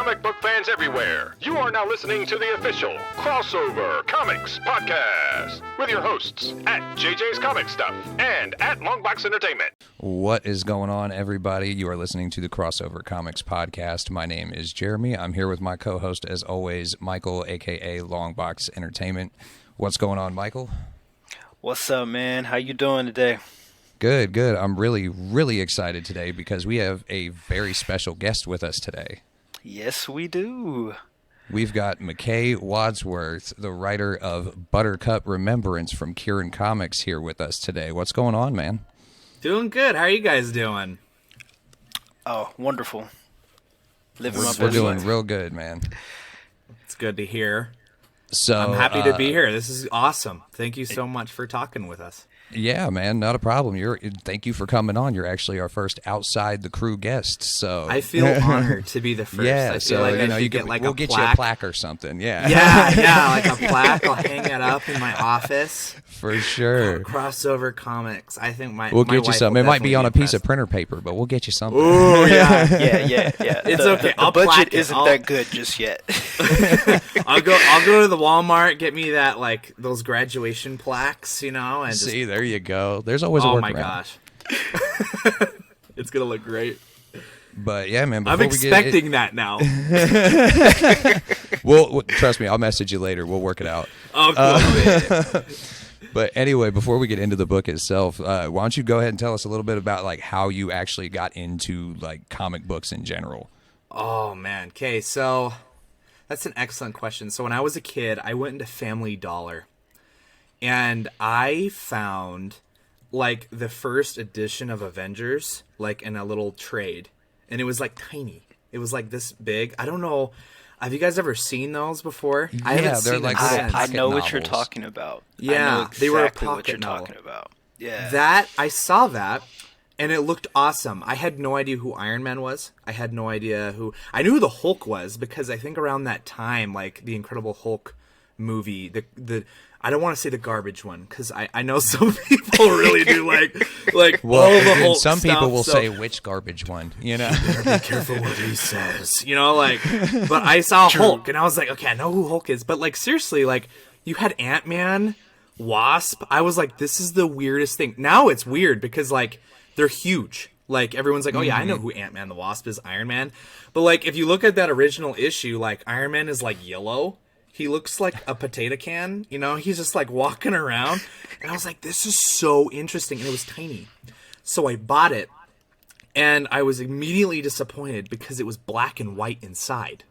comic book fans everywhere. You are now listening to the official Crossover Comics Podcast with your hosts at JJ's Comic Stuff and at Longbox Entertainment. What is going on, everybody? You are listening to the Crossover Comics Podcast. My name is Jeremy. I'm here with my co-host, as always, Michael, a.k.a. Longbox Entertainment. What's going on, Michael? What's up, man? How you doing today? Good, good. I'm really excited today because we have a very special guest with us today. Yes, we do. We've got McKay Wadsworth, the writer of Buttercup Remembrance from Kirin Comics, here with us today. What's going on, man? Doing good. How are you guys doing? Oh, wonderful. Living my best We're doing life. real good, man. It's good to hear. So I'm happy to be here. This is awesome. Thank you so much for talking with us. Yeah, man, not a problem. Thank you for coming on. You're actually our first outside the crew guest. So I feel honored to be the first. Yeah, I feel so like I you should get can, like we'll a get plaque. you a plaque or something. Yeah, Yeah, like a plaque. I'll hang it up in my office. for sure. Crossover Comics. I think We'll my get you wife some. will It might be definitely on a piece of impressed. printer paper, but we'll get you something. Oh yeah. Yeah. It's okay. The I'll budget plaque it. isn't I'll- that good just yet. I'll go to the Walmart, get me that like those graduation plaques, and just, See, there you go. There's always a oh workaround. my gosh. It's gonna look great. But yeah, man. I'm before we get expecting that now. Well, trust me, I'll message you later. We'll work it out. Oh, cool. But anyway, before we get into the book itself, why don't you go ahead and tell us a little bit about like how you actually got into like comic books in general? Oh, man. Okay, so that's an excellent question. So when I was a kid, I went into Family Dollar, and I found, like, the first edition of Avengers, like, in a little trade, and it was, like, tiny. It was, like, this big. I don't know. Have you guys ever seen those before? I Yeah, haven't they're seen like them little since. I know what novels. you're talking about. I Yeah, know they were a exactly what pocket you're novel. talking about. Yeah. That, I saw that, and it looked awesome. I had no idea who Iron Man was. I had no idea I knew who the Hulk was, because I think around that time, like, the Incredible Hulk movie, I don't want to say the garbage one, because I know some people really do like Well, all the and Hulk some people stuff, will so- say which garbage one, Be careful what he says, but I saw Hulk, and I was like, okay, I know who Hulk is, but, like, seriously, like, you had Ant-Man, Wasp. I was like, this is the weirdest thing. Now it's weird because, like, they're huge. Like, everyone's like, oh yeah, I know who Ant-Man the Wasp is, Iron Man. But, like, if you look at that original issue, like, Iron Man is, like, yellow. He looks like a potato can, he's just, like, walking around. And I was like, this is so interesting. And it was tiny. So I bought it, and I was immediately disappointed because it was black and white inside.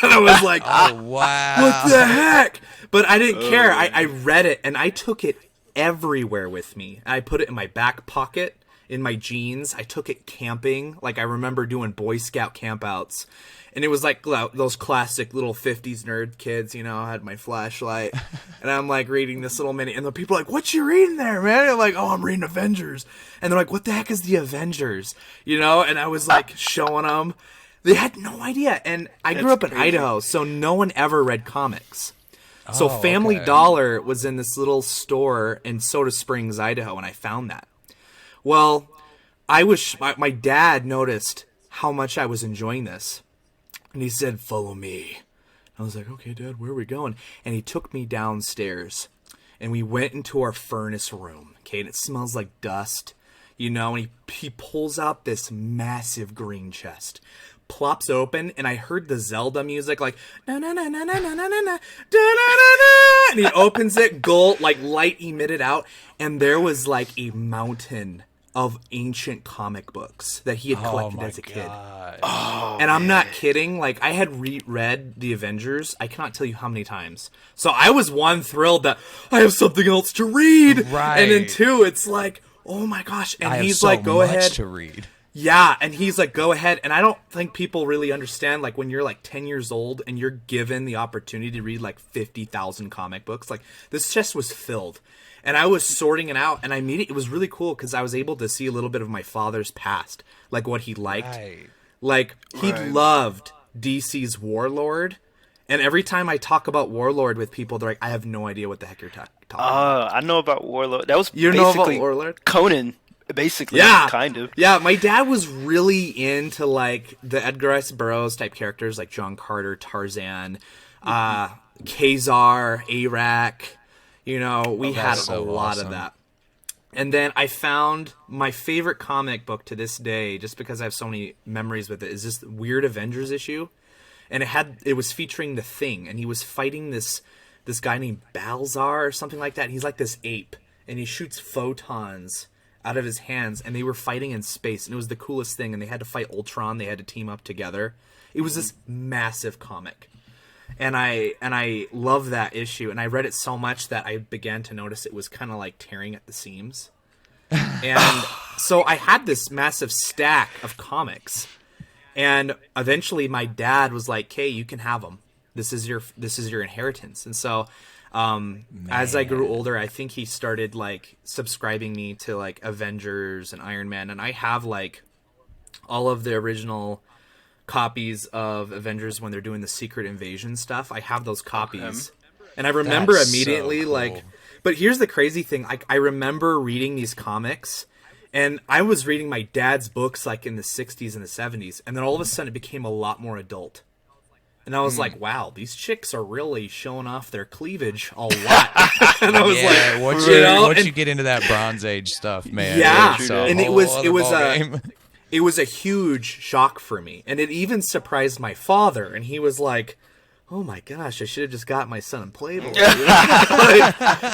And I was like, Oh wow! what the heck? But I didn't care. I read it, and I took it everywhere with me. I put it in my back pocket, in my jeans. I took it camping. Like, I remember doing Boy Scout campouts. And it was like those classic little 50s nerd kids, I had my flashlight. And I'm like reading this little mini. And the people are like, what you reading there, man? And I'm like, oh, I'm reading Avengers. And they're like, what the heck is the Avengers? And I was like showing them. They had no idea. And I grew up in Idaho, so no one ever read comics. So Family okay. Dollar was in this little store in Soda Springs, Idaho, and I found that. Well, my dad noticed how much I was enjoying this. And he said, follow me. I was like, okay, Dad, where are we going? And he took me downstairs. And we went into our furnace room. Okay, and it smells like dust. And he pulls out this massive green chest. Plops open, and I heard the Zelda music, like, na na na na na na na na na, da da da da. And he opens it, gold, like, light emitted out. And there was, like, a mountain of ancient comic books that he had collected as a kid. And I'm not kidding. Like, I had reread The Avengers. I cannot tell you how many times. So I was, one, thrilled that I have something else to read. Right. And then two, it's like, oh my gosh. And I have he's so like, go much ahead. to read. Yeah. And he's like, go ahead. And I don't think people really understand, like, when you're like 10 years old and you're given the opportunity to read like 50,000 comic books, like, this chest was filled. And I was sorting it out, and it was really cool because I was able to see a little bit of my father's past, like what he liked. Right. Like, he loved DC's Warlord, and every time I talk about Warlord with people, they're like, I have no idea what the heck you're talking about. I know about Warlord. That was You know about basically Warlord? Conan Basically, Yeah, kind of. Yeah, my dad was really into like the Edgar Rice Burroughs type characters, like John Carter, Tarzan, Kazar, Arak. You know, we had so a lot of awesome. that. And then I found my favorite comic book to this day, just because I have so many memories with it, is this Weird Avengers issue, and it was featuring the Thing, and he was fighting this guy named Balzar or something like that. And he's like this ape, and he shoots photons out of his hands, and they were fighting in space, and it was the coolest thing. And they had to fight Ultron. They had to team up together. It was this massive comic, and I love that issue. And I read it so much that I began to notice it was kind of like tearing at the seams. And so I had this massive stack of comics, and eventually my dad was like, "Hey, you can have them. This is your inheritance." And so as I grew older, I think he started like subscribing me to like Avengers and Iron Man, and I have like all of the original copies of Avengers when they're doing the Secret Invasion stuff. I have those copies, and I remember That's immediately so cool. like. But here's the crazy thing: I remember reading these comics, and I was reading my dad's books like in the '60s and the '70s, and then all of a sudden it became a lot more adult. And I was like, wow, these chicks are really showing off their cleavage a lot. And I was like, once you get into that Bronze Age stuff, man. yeah. it's a And it whole was other ballgame. it was a huge shock for me. And it even surprised my father. And he was like, oh my gosh, I should have just got my son in Playboy.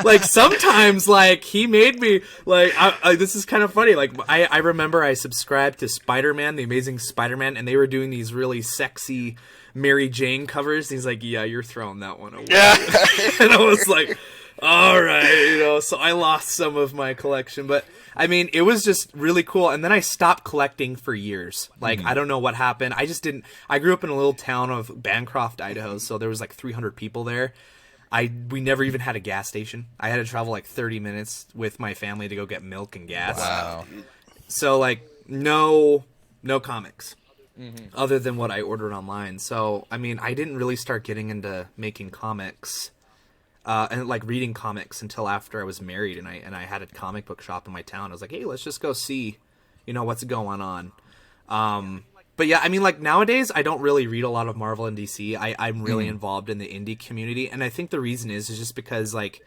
like sometimes, like, he made me, like, this is kind of funny. Like, I remember I subscribed to Spider-Man, The Amazing Spider-Man, and they were doing these really sexy Mary Jane covers. And he's like, yeah, you're throwing that one away. Yeah. And I was like, all right, so I lost some of my collection, but I mean, it was just really cool. And then I stopped collecting for years. Like, I don't know what happened. I grew up in a little town of Bancroft, Idaho, so there was like 300 people there. We never even had a gas station. I had to travel like 30 minutes with my family to go get milk and gas. Wow. So like, no comics. Other than what I ordered online. So, I mean, I didn't really start getting into making comics and like reading comics until after I was married, and I had a comic book shop in my town. I was like, hey, let's just go see, what's going on. But yeah, I mean, like nowadays I don't really read a lot of Marvel and DC. I'm really involved in the indie community, and I think the reason is just because like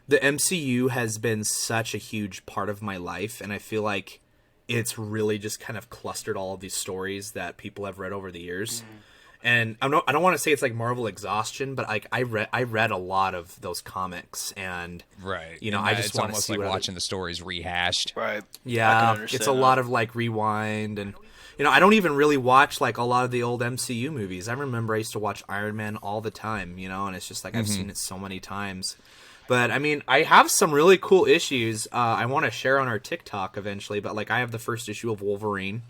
the MCU has been such a huge part of my life, and I feel like it's really just kind of clustered all of these stories that people have read over the years. And I don't want to say it's like Marvel exhaustion, but like I read a lot of those comics, and Right. I just it's want to almost see like what watching the stories rehashed. Right. I yeah, can understand it's a lot of like rewind, and I don't even really watch like a lot of the old MCU movies. I remember I used to watch Iron Man all the time, and it's just like I've seen it so many times. But I mean, I have some really cool issues I want to share on our TikTok eventually. But like, I have the first issue of Wolverine.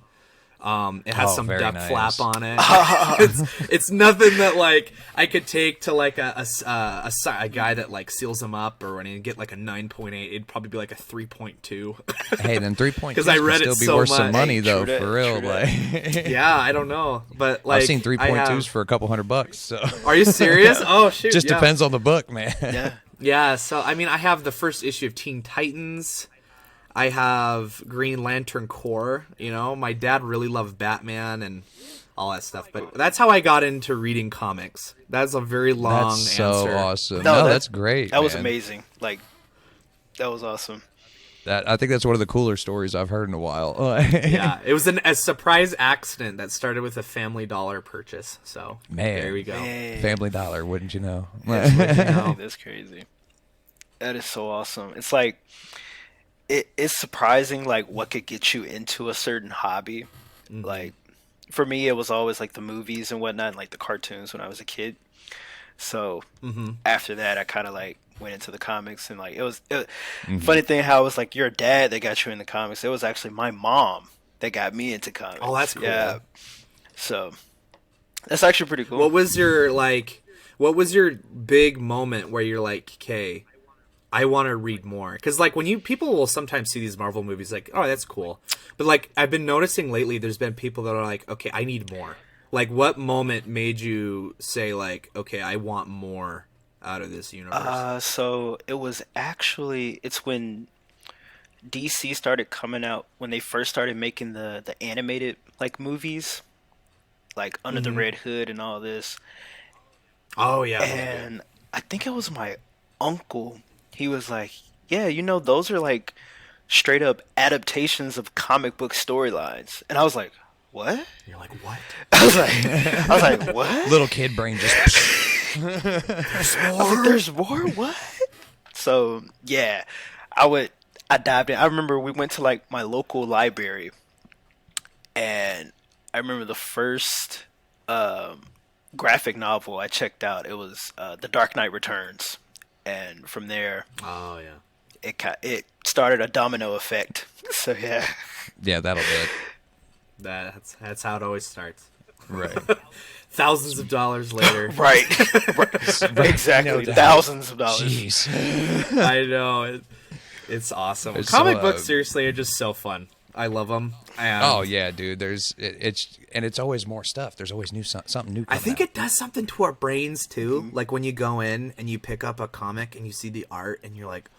It has some very duck nice. flap on it. it's nothing that like I could take to like a guy that like seals him up, or when he get like a 9.8, it'd probably be like a 3.2. Hey, then 3.2 'Cause I read still it be so worth some much. money Hey, though, true for that, real. true that. Like, Yeah, I don't know, but like I've seen I have- 3.2s for a couple $100. So Are you serious? Oh shoot! just yeah. depends on the book, man. Yeah. Yeah, so I mean, I have the first issue of Teen Titans. I have Green Lantern Corps. My dad really loved Batman and all that stuff. But that's how I got into reading comics. That's a very long That's so answer. awesome. No, No, that- that's great. That was man. amazing. Like, that was awesome. I think that's one of the cooler stories I've heard in a while. Yeah, it was a surprise accident that started with a Family Dollar purchase. So Man. there we go. Man. Family Dollar, wouldn't you know? That's crazy. That is so awesome. It's like, it's surprising, like, what could get you into a certain hobby. Like, for me, it was always, like, the movies and whatnot, and, like, the cartoons when I was a kid. So, after that, I kind of, like, went into the comics, and, like, it was funny thing how it was, like, your dad that got you into comics. It was actually my mom that got me into comics. Oh, that's cool. Yeah. So, that's actually pretty cool. What was your big moment where you're like, okay, I want to read more? Because like when people will sometimes see these Marvel movies, like, oh, that's cool, but like I've been noticing lately, there's been people that are like, okay, I need more. Like, what moment made you say like, okay, I want more out of this universe? So it was actually, it's when DC started coming out, when they first started making the animated like movies, like Under the Red Hood and all this. Oh yeah. And I think it was my uncle. He was like, "Yeah, those are like straight up adaptations of comic book storylines." And I was like, "What?" You're like, what? I was like, "What?" Little kid brain just. There's more. What? So yeah, I dived in. I remember we went to like my local library, and I remember the first graphic novel I checked out. It was The Dark Knight Returns, and from there, Oh yeah. it started a domino effect. So yeah, Yeah, that'll do it. That's how it always starts. Right. Thousands of dollars later. right. Exactly, No doubt. thousands of dollars. Jeez. I know. It's awesome. It's Comic so, books seriously are just so fun. I love them. Oh yeah, dude. It's always more stuff. There's always something new. I think out. it does something to our brains too. Like when you go in and you pick up a comic and you see the art and you're like,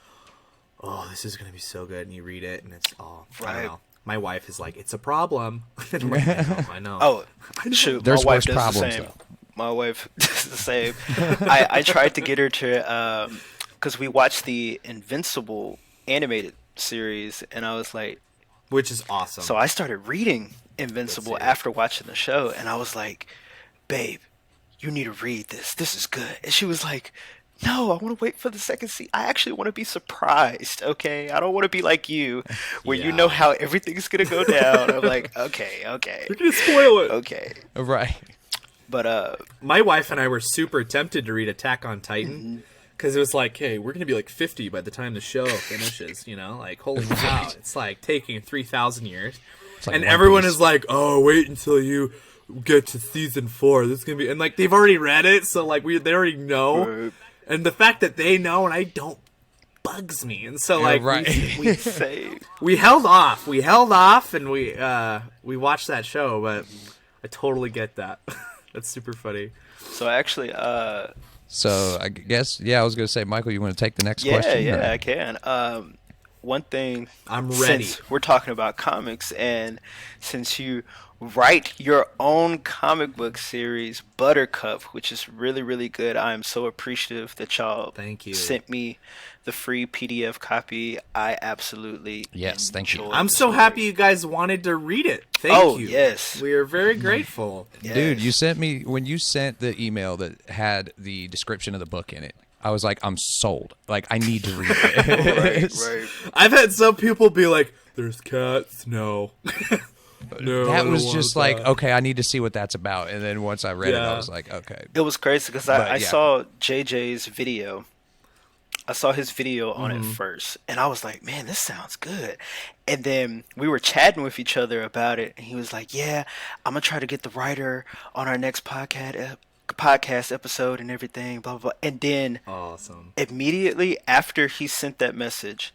"Oh, this is gonna be so good," and you read it and it's I don't Right. know. My wife is like, "It's a problem." And I'm like, I know. Oh, shoot. There's my wife worse does problems, the same. though. My wife does the same. I tried to get her to, because we watched the Invincible animated series, and I was like, Which is awesome. so I started reading Invincible after watching the show, and I was like, "Babe, you need to read this. This is good." And she was like, "No, I want to wait for the second season. I actually want to be surprised, okay? I don't want to be like you, where you know how everything's going to go down." I'm like, okay. You're gonna spoil it. Okay. Right. But, My wife and I were super tempted to read Attack on Titan because it was like, hey, we're gonna be like 50 by the time the show finishes. Like holy cow, it's like taking 3,000 years, like and One everyone Piece. is like, oh, wait until you get to season 4. This is gonna be, and like they've already read it, so like they already know, Right. and the fact that they know and I don't bugs me, and so like right. we say, we held off, and we watched that show, but I totally get that. That's super funny. so actually, So I guess I was gonna say, Michael, you want to take the next yeah, question? or- I can. One thing, I'm ready. since we're talking about comics, and since you write your own comic book series, Buttercup, which is really, really good, I am so appreciative that y'all Thank you. sent me the free PDF copy. I absolutely Yes, thank you. enjoyed I'm the so story. happy you guys wanted to read it. Thank Oh, you. yes. We are very grateful. Dude, Yes. you sent me when you sent the email that had the description of the book in it. I was like, I'm sold. Like, I need to read it. Right. I've had some people be like, "There's cats." No. No. I That don't was want just that. like, okay, I need to see what that's about. And then once I read it, I Yeah. was like, okay. It was crazy because But, I yeah. saw JJ's video. I saw his video on Mm-hmm. it first, and I was like, "Man, this sounds good." And then we were chatting with each other about it, and he was like, "Yeah, I'm gonna try to get the writer on our next podcast episode and everything." Blah blah blah. And then Awesome. immediately after he sent that message,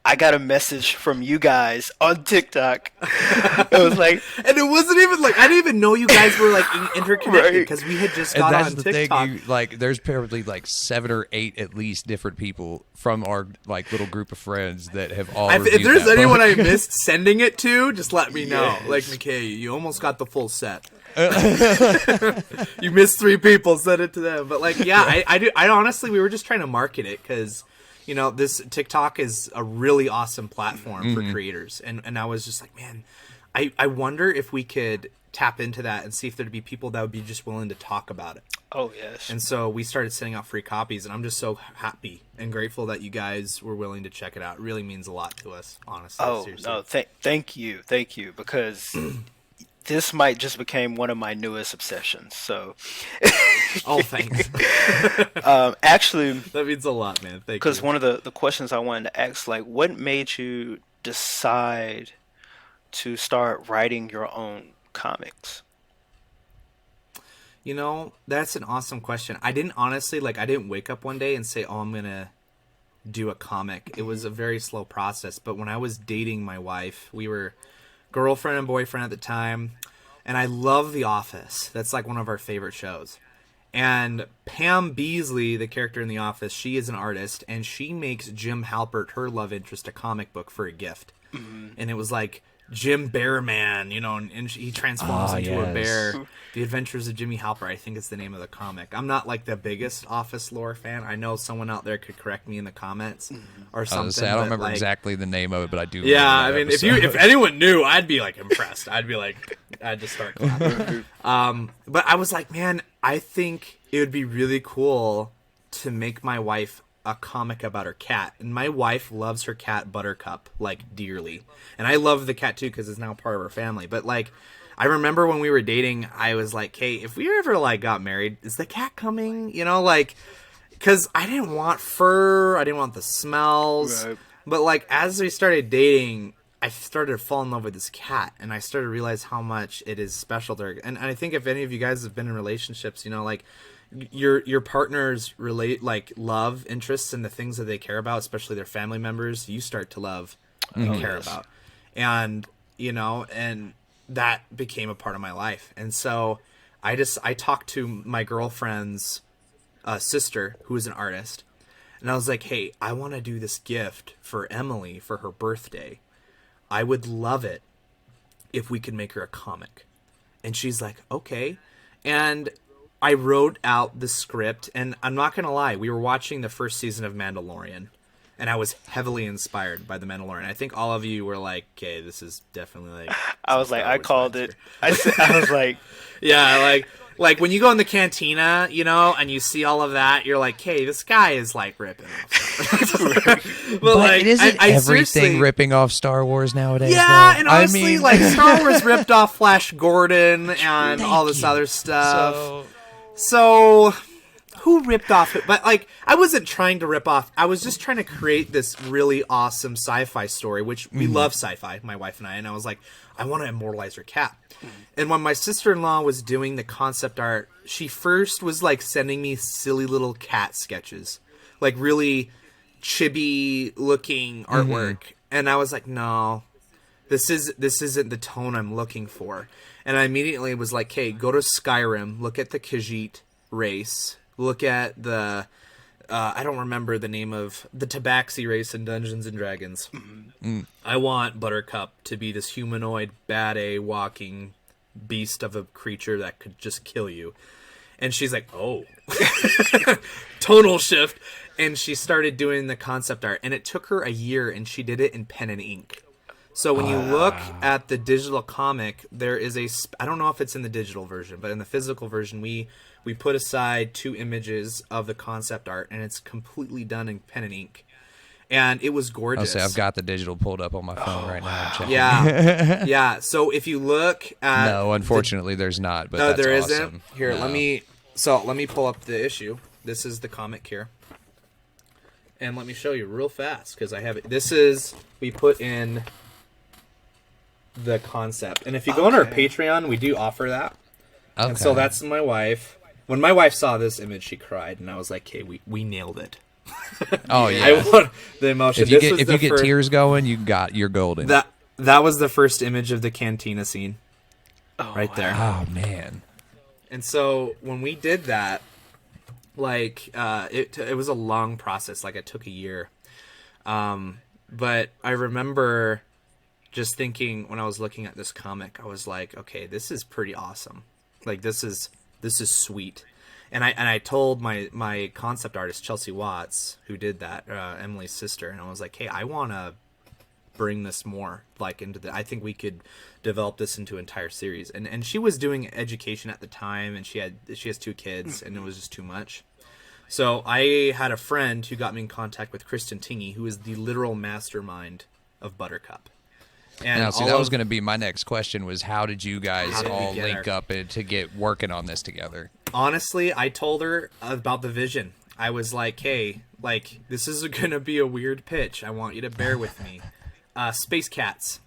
I got a message from you guys on TikTok. It was like, And it wasn't even like I didn't even know you guys were like interconnected Right. because we had just And got that's on the TikTok. thing. There's probably like 7 or 8 at least different people from our like little group of friends that have all. If reviewed there's that anyone book. I missed sending it to, just let me know. Yes. Like McKay, you almost got the full set. You missed 3 people. Send it to them. But like, yeah, I honestly, we were just trying to market it because, this TikTok is a really awesome platform for creators, and I was just like, man, I wonder if we could tap into that and see if there'd be people that would be just willing to talk about it. "Oh yes." And so we started sending out free copies, and I'm just so happy and grateful that you guys were willing to check it out. It really means a lot to us, honestly. Oh seriously. no! Thank you, because this might just became one of my newest obsessions. So, Oh, thanks. actually, That means a lot, man. Thank you. because one of the questions I wanted to ask, like, what made you decide to start writing your own comics? That's an awesome question. I didn't honestly, I didn't wake up one day and say, oh, I'm going to do a comic. It was a very slow process. But when I was dating my wife, we were girlfriend and boyfriend at the time, and I love The Office. That's like one of our favorite shows. And Pam Beasley, the character in The Office, she is an artist, and she makes Jim Halpert, her love interest, a comic book for a gift. And it was like Jim Bearman, you know, and he transforms into a bear. The Adventures of Jimmy Halpert, I think is the name of the comic. I'm not like the biggest Office lore fan. I know someone out there could correct me in the comments or something. I don't remember exactly the name of it, but I do. Yeah, I mean, if anyone knew, I'd be like impressed. I'd just start clapping. But I was like, man, I think it would be really cool to make my wife a comic about her cat. And my wife loves her cat Buttercup like dearly, and I love the cat too because it's now part of her family. But like, I remember when we were dating, I was like, hey, if we ever like got married, is the cat coming? You know, like, because I didn't want fur, I didn't want the smells. Right. But like, as we started dating, I started to fall in love with this cat, and I started to realize how much it is special to her. And I think if any of you guys have been in relationships, you know, like, your partners relate, like, love interests and the things that they care about, especially their family members, you start to love and care about. And, you know, and that became a part of my life. And so I talked to my girlfriend's sister, who is an artist, and I was like, hey, I want to do this gift for Emily for her birthday. I would love it if we could make her a comic. And she's like, okay. And I wrote out the script, and I'm not going to lie, we were watching the first season of Mandalorian, and I was heavily inspired by The Mandalorian. I think all of you were like, okay, this is definitely like... I was like, I called it. I was like... Yeah, like when you go in the cantina, you know, and you see all of that, you're like, hey, this guy is like ripping off. but like, isn't everything ripping off Star Wars nowadays? Yeah, though? and honestly, like, Star Wars ripped off Flash Gordon and all this other stuff. So, who ripped off it? But, like, I wasn't trying to rip off. I was just trying to create this really awesome sci-fi story, which we love sci-fi, my wife and I. And I was like, I want to immortalize her cat. And when my sister-in-law was doing the concept art, she first was, like, sending me silly little cat sketches. Like, really chibi-looking artwork. And I was like, no, this isn't the tone I'm looking for. And I immediately was like, hey, go to Skyrim, look at the Khajiit race, look at the, I don't remember the name of, the Tabaxi race in Dungeons & Dragons. I want Buttercup to be this humanoid, bad-a walking beast of a creature that could just kill you. And she's like, oh. Tonal shift. And she started doing the concept art. And it took her a year, and she did it in pen and ink. So when you look at the digital comic, there is I don't know if it's in the digital version, but in the physical version, we put aside 2 images of the concept art, and it's completely done in pen and ink. And it was gorgeous. I've got the digital pulled up on my phone right now. I'm checking. Yeah. Yeah. So if you look at... No, unfortunately, there's not, but that's there awesome. Isn't? Here, no. let me pull up the issue. This is the comic here. And let me show you real fast, because I have it. We put in the concept. And if you go on our Patreon, we do offer that. Okay. And so that's my wife. When my wife saw this image, she cried, and I was like, hey, we nailed it. Oh yeah. I want the emotion. If you get tears going, you're golden. That was the first image of the cantina scene. Right there. Oh man. And so when we did that, like it was a long process. Like it took a year. But I remember just thinking when I was looking at this comic, I was like, okay, this is pretty awesome. Like this is sweet. And I told my concept artist, Chelsea Watts, who did that, Emily's sister, and I was like, hey, I want to bring this more like into I think we could develop this into an entire series. And she was doing education at the time, and she has 2 kids, and it was just too much. So I had a friend who got me in contact with Kristen Tingey, who is the literal mastermind of Buttercup. And now, see, that was going to be my next question, was how did you guys all link up to get working on this together? Honestly, I told her about the vision. I was like, hey, like, this is going to be a weird pitch. I want you to bear with me. Space cats.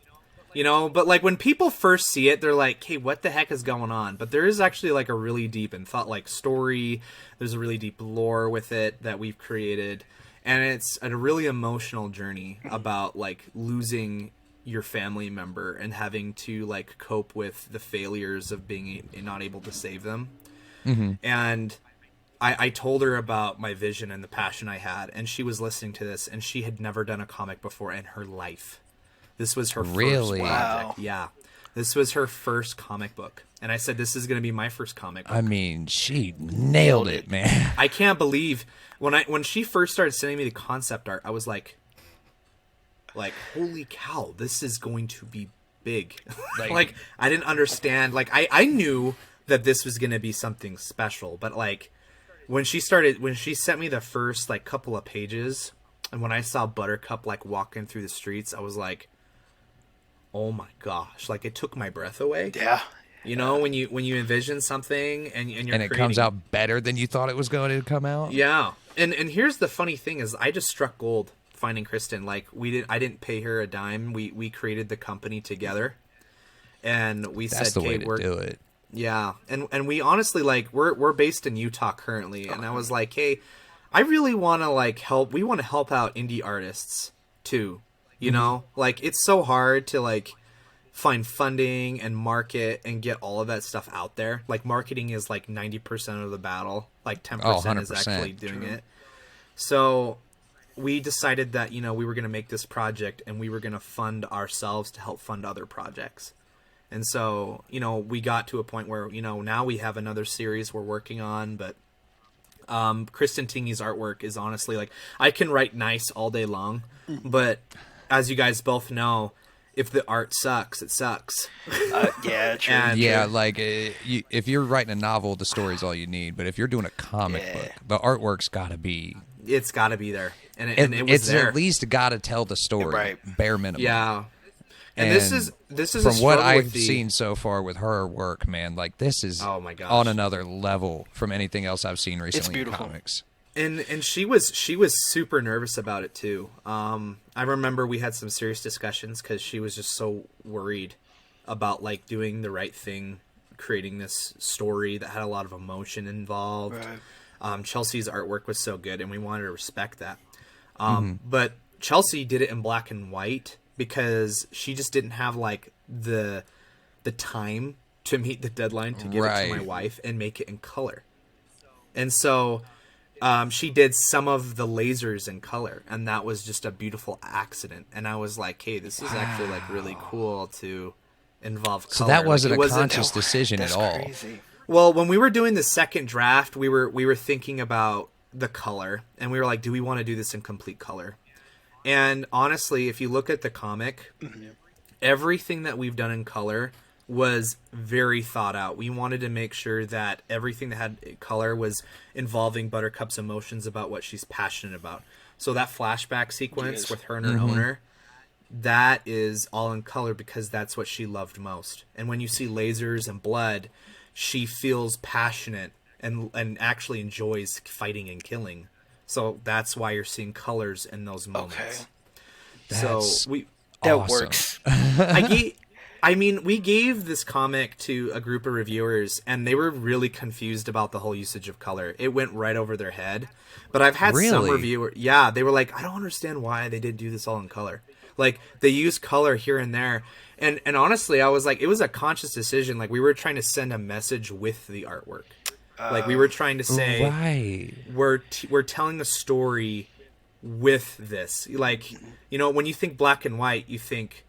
You know, but like when people first see it, they're like, hey, what the heck is going on? But there is actually like a really deep and thought-like story. There's a really deep lore with it that we've created. And it's a really emotional journey about like losing your family member and having to like cope with the failures of being not able to save them. Mm-hmm. And I told her about my vision and the passion I had, and she was listening to this, and she had never done a comic before in her life. This was her first project. Wow. Yeah. This was her first comic book. And I said, this is going to be my first comic book. I mean, she nailed it, man. I can't believe when she first started sending me the concept art, I was like, holy cow, this is going to be big. Like I didn't understand. Like I knew that this was going to be something special, but like when she sent me the first like couple of pages, and when I saw Buttercup like walking through the streets, I was like, oh my gosh, like it took my breath away. Yeah. You know, when you envision something and you're and it comes out better than you thought it was going to come out. Yeah. And here's the funny thing is I just struck gold finding Kristen. Like I didn't pay her a dime. We created the company together. And we That's said, the way to do it. Yeah. And we honestly like we're based in Utah currently, and I was like, "Hey, I really want to like help. We want to help out indie artists too. You know? Like it's so hard to like find funding and market and get all of that stuff out there. Like marketing is like 90% of the battle. Like 10% is actually doing it. So we decided that, you know, we were going to make this project and we were going to fund ourselves to help fund other projects. And so, you know, we got to a point where, you know, now we have another series we're working on, but Kristen Tingey's artwork is honestly like, I can write nice all day long, but as you guys both know, if the art sucks, it sucks. Yeah, true. And yeah, like if you're writing a novel, the story's all you need. But if you're doing a comic book, the artwork's got to be. It's got to be there, and it was it's there. At least got to tell the story, Right. bare minimum. Yeah. And this is from a what struggle I've with the, seen so far with her work, man. Like this is oh my gosh, on another level from anything else I've seen recently in beautiful. comics. And she was super nervous about it too. I remember we had some serious discussions because she was just so worried about like doing the right thing, creating this story that had a lot of emotion involved. Right. Chelsea's artwork was so good, and we wanted to respect that. But Chelsea did it in black and white because she just didn't have like the time to meet the deadline to give it to my wife and make it in color. And so she did some of the lasers in color, and that was just a beautiful accident. And I was like, hey, this is actually like really cool to involve color. So that wasn't like, a conscious decision at all. Crazy. Well, when we were doing the second draft, we were thinking about the color, and we were like, do we want to do this in complete color? And honestly, if you look at the comic, everything that we've done in color was very thought out. We wanted to make sure that everything that had color was involving Buttercup's emotions about what she's passionate about. So that flashback sequence with her and her owner, that is all in color because that's what she loved most. And when you see lasers and blood, she feels passionate and actually enjoys fighting and killing. So that's why you're seeing colors in those moments. Okay. That works. I mean, we gave this comic to a group of reviewers, and they were really confused about the whole usage of color. It went right over their head. But I've had some reviewers, they were like, I don't understand why they didn't do this all in color. Like, they use color here and there. And honestly, I was like, it was a conscious decision. Like, we were trying to send a message with the artwork. Like, we were trying to say, we're telling a story with this. Like, you know, when you think black and white, you think,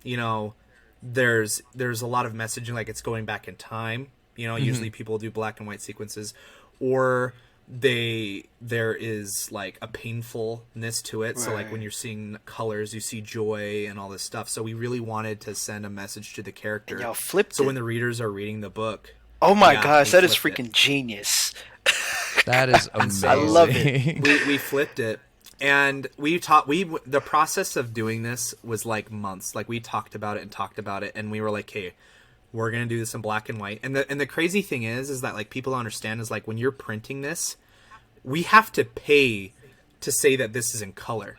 you know, there's a lot of messaging, like it's going back in time. You know, usually people do black and white sequences, or there is like a painfulness to it. Right. So like when you're seeing colors, you see joy and all this stuff. So we really wanted to send a message to the character. And y'all flipped so it. when the readers are reading the book. Oh my gosh, that is freaking genius. That is amazing. I love it. We flipped it. And the process of doing this was like months. Like we talked about it, and we were like, hey, we're gonna do this in black and white. And the crazy thing is that like people don't understand is like when you're printing this, we have to pay to say that this is in color.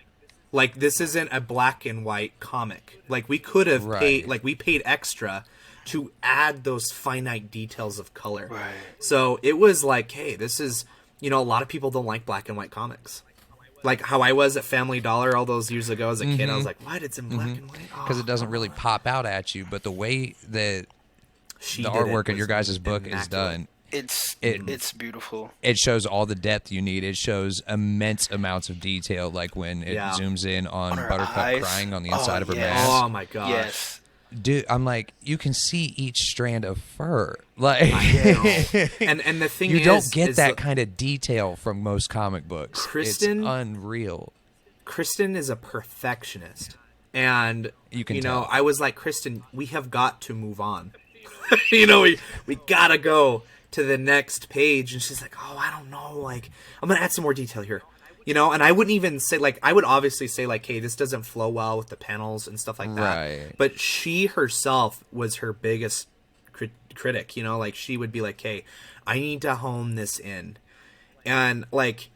Like this isn't a black and white comic. Like we could have paid, like we paid extra to add those finite details of color. Right. So it was like, hey, this is, you know, a lot of people don't like black and white comics. Like how I was at Family Dollar all those years ago as a kid, I was like, what? It's in black and white? Because it doesn't really pop out at you, but the way that the artwork in your guys' book is done, It's beautiful. It shows all the depth you need. It shows immense amounts of detail, like when it zooms in on Buttercup eyes. crying on the inside of her yes. mask. Oh my gosh. Yes. Dude, I'm like, you can see each strand of fur. Like, and the thing you is, don't get is that kind of detail from most comic books. Kristen- it's unreal. Kristen is a perfectionist. And, You can tell. I was like, Kristen, we have got to move on. we gotta go to the next page. And she's like, oh, I don't know. Like, I'm going to add some more detail here. And I wouldn't even say, like, I would obviously say, like, hey, this doesn't flow well with the panels and stuff like that. Right. But she herself was her biggest critic, like, she would be like, hey, I need to hone this in. And, like,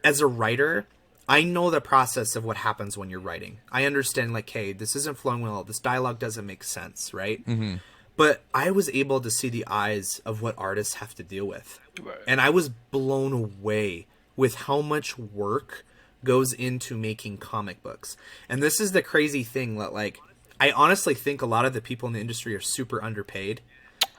as a writer, I know the process of what happens when you're writing. I understand, like, hey, this isn't flowing well. This dialogue doesn't make sense, right? Mm-hmm. But I was able to see the eyes of what artists have to deal with. Right. And I was blown away with how much work goes into making comic books. And this is the crazy thing that, like, I honestly think a lot of the people in the industry are super underpaid.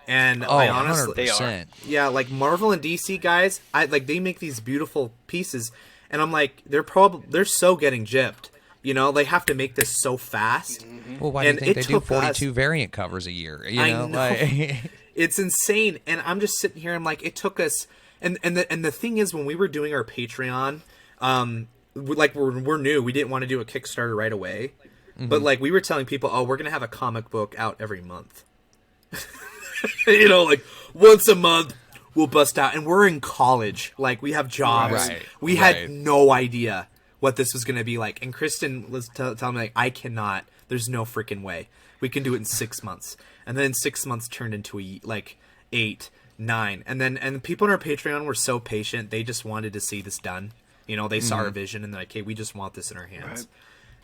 And I honestly, 100%. They are. yeah, like Marvel and DC guys, they make these beautiful pieces, and I'm like, they're so getting gypped. They have to make this so fast. Well, why do you think they do 42 variant covers a year? I know. Like, It's insane. And I'm just sitting here, I'm like, it took us, and the thing is, when we were doing our Patreon, we're new, we didn't want to do a Kickstarter right away, but like we were telling people, oh, we're gonna have a comic book out every month. Like once a month we'll bust out, and we're in college, like we have jobs. Right. We had no idea what this was gonna be like, and Kristen was telling me, like, I cannot, there's no freaking way we can do it in 6 months. And then 6 months turned into 8, 9, and people on our Patreon were so patient. They just wanted to see this done. They saw our vision, and they're like, hey, we just want this in our hands.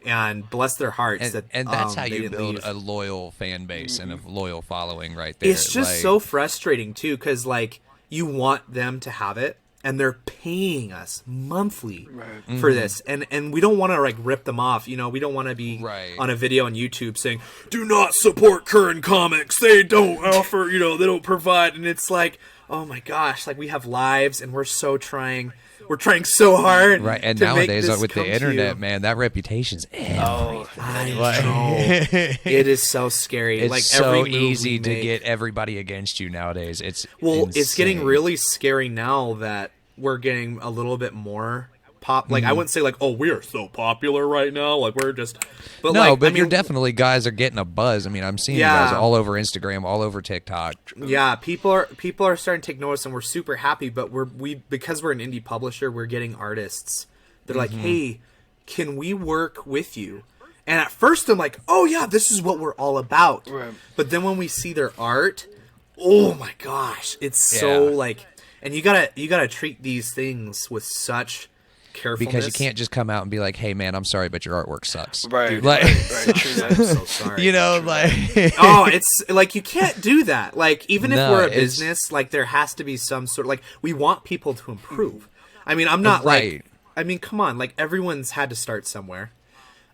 Right. And bless their hearts. and that's how you build a loyal fan base and a loyal following right there. It's just so frustrating, too, because, like, you want them to have it, and they're paying us monthly for this. And we don't want to, like, rip them off. We don't want to be on a video on YouTube saying, do not support Kirin Comics. They don't offer, they don't provide. And it's like, oh my gosh, like, we have lives, and we're trying so hard. Right, and to nowadays make this with the come internet, to man, that reputation's everything. I know. It is so scary. It's like, so every move easy we to make. get everybody against you nowadays. It's getting insane. really scary now that we're getting a little bit more pop. Like, I wouldn't say, like, oh, we are so popular right now. Like, we're just... But no, like, but you're definitely, guys are getting a buzz. I mean, I'm seeing you guys all over Instagram, all over TikTok. Yeah, people are starting to take notice, and we're super happy. But because we're an indie publisher, we're getting artists. They're like, hey, can we work with you? And at first, I'm like, oh yeah, this is what we're all about. Right. But then when we see their art, oh my gosh, it's so like, and you gotta treat these things with such carefulness, because you can't just come out and be like, hey man, I'm sorry, but your artwork sucks. Right. Dude, like, I'm so sorry. like oh, it's like, you can't do that. Like, even if we're a it's- business, like, there has to be some sort of, like, we want people to improve. I mean, I'm not like, I mean, come on, like, everyone's had to start somewhere.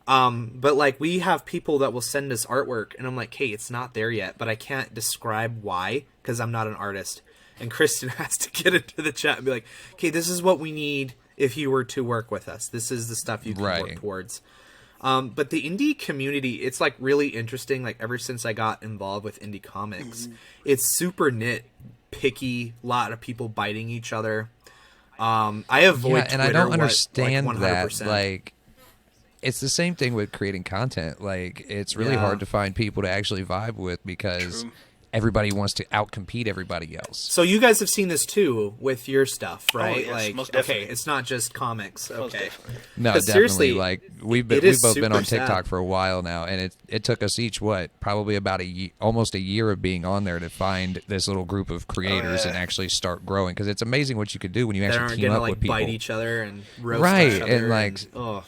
But like, we have people that will send us artwork, and I'm like, hey, it's not there yet, but I can't describe why, because I'm not an artist. And Kristen has to get into the chat and be like, okay, this is what we need if you were to work with us. This is the stuff you can work towards. But the indie community, it's like really interesting. Like, ever since I got involved with indie comics, it's super nitpicky. A lot of people biting each other. I avoid Twitter, and I don't understand like 100%. that. Like, it's the same thing with creating content. Like, it's really hard to find people to actually vibe with, because everybody wants to outcompete everybody else. So you guys have seen this too with your stuff, right? Oh, yes, like, most okay, definitely. it's not just comics. Okay, No, 'Cause definitely. seriously, Like, we've it is both been on super TikTok sad. for a while now, and it took us each probably about almost a year of being on there to find this little group of creators and actually start growing. Because it's amazing what you could do when you that actually aren't team gonna up like with people. bite each other and roast Right, each other, and, like, oh.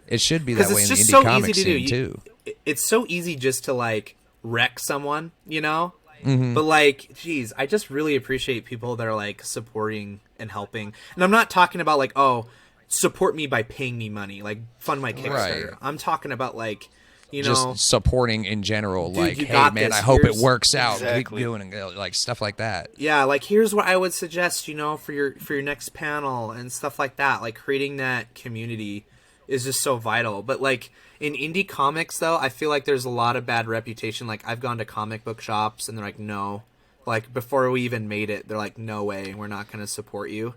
It should be that 'Cause way in it's the just indie so comics easy to scene do. too. It's so easy just to like wreck someone, you know? But like, geez, I just really appreciate people that are like supporting and helping. And I'm not talking about like, oh, support me by paying me money, like fund my Kickstarter. Right. I'm talking about like, you just know, supporting in general. Dude, Like, you hey, got man, this. I hope it Here's- works out. Keep Exactly. doing it, like stuff like that. yeah, like here's what I would suggest, you know, for your next panel and stuff like that. Like creating that community is just so vital. But like in indie comics though, I feel like there's a lot of bad reputation. Like I've gone to comic book shops and they're like, no. Like before we even made it, they're like, no way, we're not going to support you.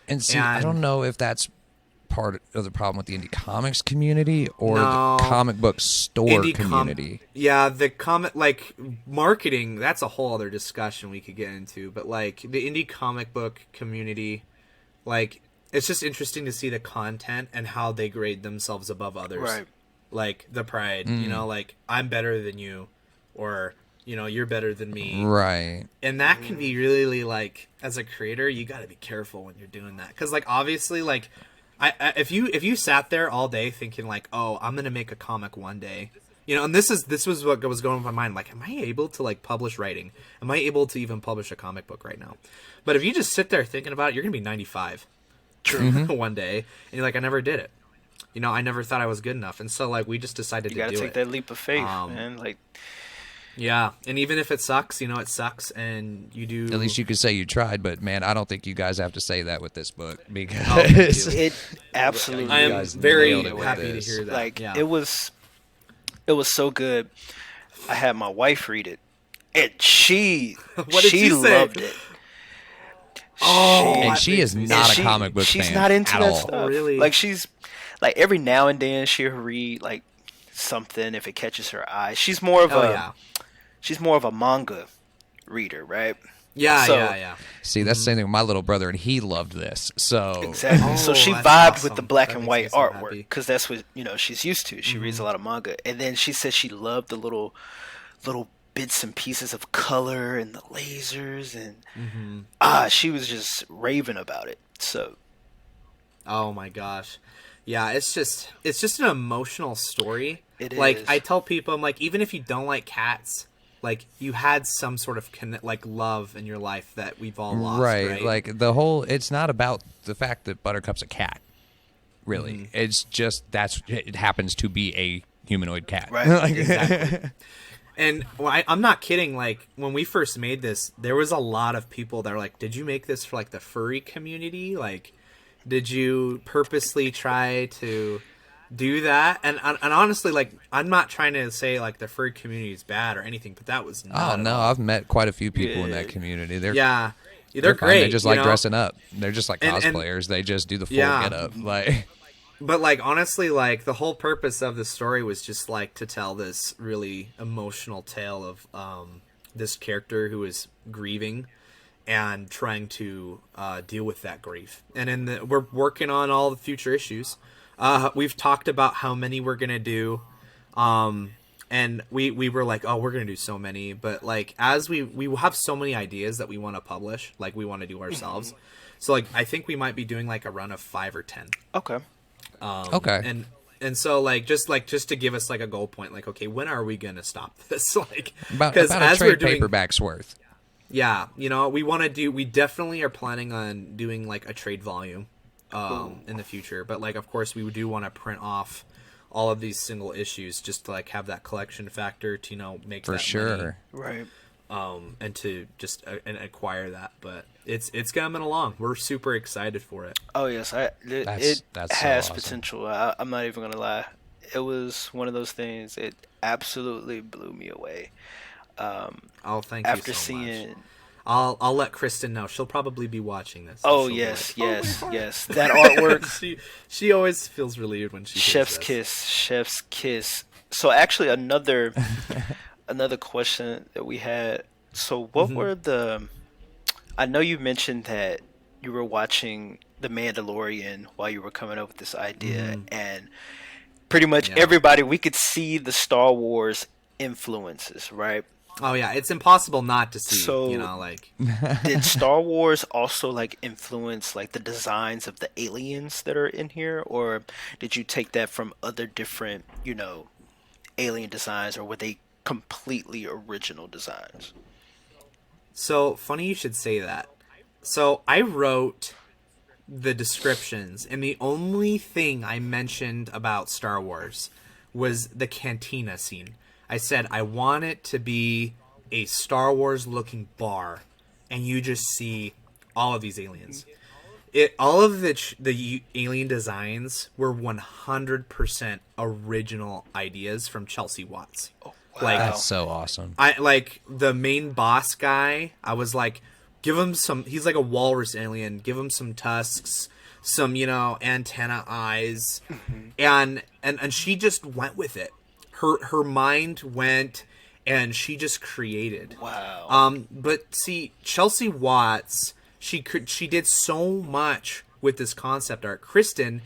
And see, I don't know if that's part of the problem with the indie comics community or No. the comic book store Indie community. Yeah, the comic like marketing, that's a whole other discussion we could get into, but like the indie comic book community, like it's just interesting to see the content and how they grade themselves above others. Right. Like the pride, you know, like I'm better than you, or you know, you're better than me. Right. And that can be really like, as a creator, you got to be careful when you're doing that, because like obviously like I if you sat there all day thinking like, oh, I'm gonna make a comic one day, you know, and this was what was going on in my mind, like, am I able to like publish writing? Am I able to even publish a comic book right now? But if you just sit there thinking about it, you're gonna be 95 one day, and you're like, I never did it. You know, I never thought I was good enough, and so like we just decided You to got to do take it. that leap of faith, man. Like, Yeah, and even if it sucks, you know, it sucks, and you do. At least you could say you tried, but man, I don't think you guys have to say that with this book because it absolutely. I am guys very nailed it with happy this. to hear that. Like yeah. it was so good. I had my wife read it, and she What did she say? loved it. Oh, and that she makes is me not sick. a comic book She's fan not into at that all. stuff. Oh, really? Like she's like every now and then she'll read like something if it catches her eye. She's more of she's more of a manga reader, right? Yeah, So- yeah. See, that's the same thing with my little brother, and he loved this. So Exactly. So Oh, she that's vibed awesome. with the black That and makes white me so artwork happy. because that's what she's used to. She reads a lot of manga, and then she said she loved the little bits and pieces of color and the lasers, and she was just raving about it. So Oh my gosh. Yeah, it's just an emotional story. It Like is. I tell people, I'm like, even if you don't like cats, like you had some sort of like love in your life that we've all lost, right? like the whole, it's not about the fact that Buttercup's a cat, really. It's just it happens to be a humanoid cat. Right. Like, Exactly. And I'm not kidding. Like when we first made this, there was a lot of people that were like, "Did you make this for like the furry community? Like, did you purposely try to do that?" And honestly, like, I'm not trying to say like the furry community is bad or anything, but that was not Oh at no, all. I've met quite a few people in Yeah. that community. They're Yeah, they're they're fine. great. They just you like know? dressing up. They're just like And- cosplayers. They just do the full Yeah. get up. Like But like honestly, like the whole purpose of the story was just like to tell this really emotional tale of this character who is grieving and trying to deal with that grief. And we're working on all the future issues. We've talked about how many we're gonna do, and we were like, oh, we're gonna do so many. But like as we have so many ideas that we want to publish, like we want to do ourselves. So like I think we might be doing like a run of 5 or 10. okay, okay. And so like just to give us like a goal point, like, okay, when are we gonna stop this? Like about because a as trade we're doing, paperback's worth. yeah, you know, we definitely are planning on doing like a trade volume in the future, but like of course we do want to print off all of these single issues just to like have that collection factor to, you know, make For that sure. right. money, and to just and acquire that. But it's coming along. We're super excited for it. Oh yes, it That's so has awesome. potential. I'm not even gonna lie. It was one of those things. It absolutely blew me away. Oh, thank After you so seeing, much. I'll let Kristen know. She'll probably be watching this. oh She'll be yes, like, yes, "Oh my God." yes, that artwork, she always feels relieved when she hears chef's kiss. So actually, another question that we had. So what were the? I know you mentioned that you were watching The Mandalorian while you were coming up with this idea, and pretty much Yeah. everybody, we could see the Star Wars influences, right? Oh yeah, it's impossible not to see. So- You know, like Did Star Wars also like influence like the designs of the aliens that are in here, or did you take that from other different, alien designs, or were they completely original designs? so funny you should say that. So I wrote the descriptions, and the only thing I mentioned about Star Wars was the cantina scene. I said, I want it to be a Star Wars looking bar, and you just see all of these aliens. All of the alien designs were 100% original ideas from Chelsea Watts. Oh, wow. Like, That's so awesome. I like the main boss guy. I was like, give him some. He's like a walrus alien. Give him some tusks, some antenna eyes, and she just went with it. Her mind went, and she just created. Wow. But see, Chelsea Watts, she did so much with this concept art. Kristen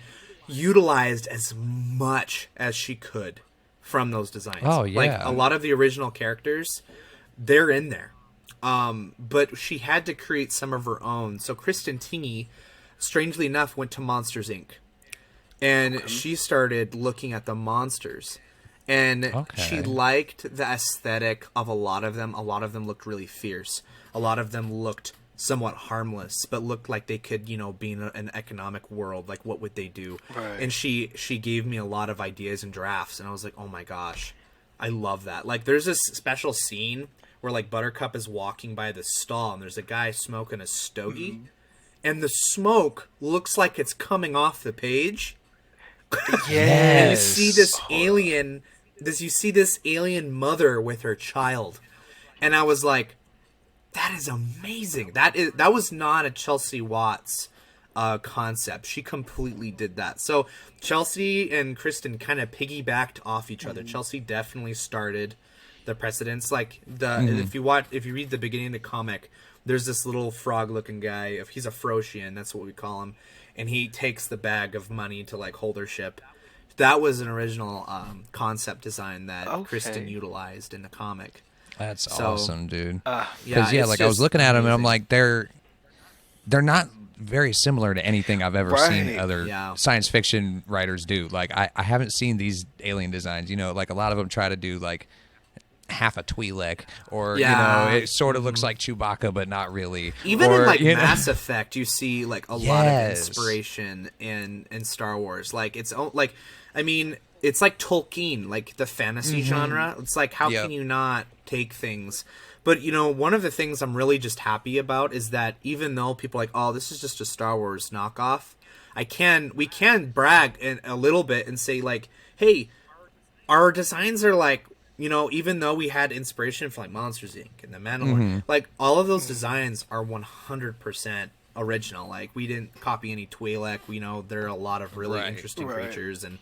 utilized as much as she could from those designs. Oh, yeah. Like a lot of the original characters, they're in there. But she had to create some of her own. So Kristen Tingy, strangely enough, went to Monsters Inc. And she started looking at the monsters. And she liked the aesthetic of a lot of them. A lot of them looked really fierce. A lot of them looked somewhat harmless, but looked like they could, be in an economic world. Like, what would they do? Right. And she gave me a lot of ideas and drafts, and I was like, oh my gosh, I love that. Like, there's this special scene where, like, Buttercup is walking by the stall, and there's a guy smoking a stogie, and the smoke looks like it's coming off the page. Yes. And you see this alien, you see this alien mother with her child, and I was like, that is amazing. That was not a Chelsea Watts concept. She completely did that. So Chelsea and Kristen kind of piggybacked off each other. Chelsea definitely started the precedence. Like if you read the beginning of the comic, there's this little frog-looking guy. He's a Frosian, that's what we call him, and he takes the bag of money to like hold her ship. That was an original concept design that Kristen utilized in the comic. That's awesome, dude. Yeah, like I was looking at them and I'm like, they're not very similar to anything I've ever seen other science fiction writers do. Like I haven't seen these alien designs. Like a lot of them try to do like half a Twi'lek, or it sort of looks like Chewbacca, but not really. Even in like Mass Effect, you see like a lot of inspiration in Star Wars. Like it's like, I mean, it's like Tolkien, like the fantasy genre. It's like, how can you not take things? But one of the things I'm really just happy about is that even though people are like, oh, this is just a Star Wars knockoff, we can brag a little bit and say like, hey, our designs are like, even though we had inspiration from like Monsters Inc. and The Mandalorian, like all of those designs are 100% original. Like we didn't copy any Twi'lek. We know there are a lot of really interesting creatures, and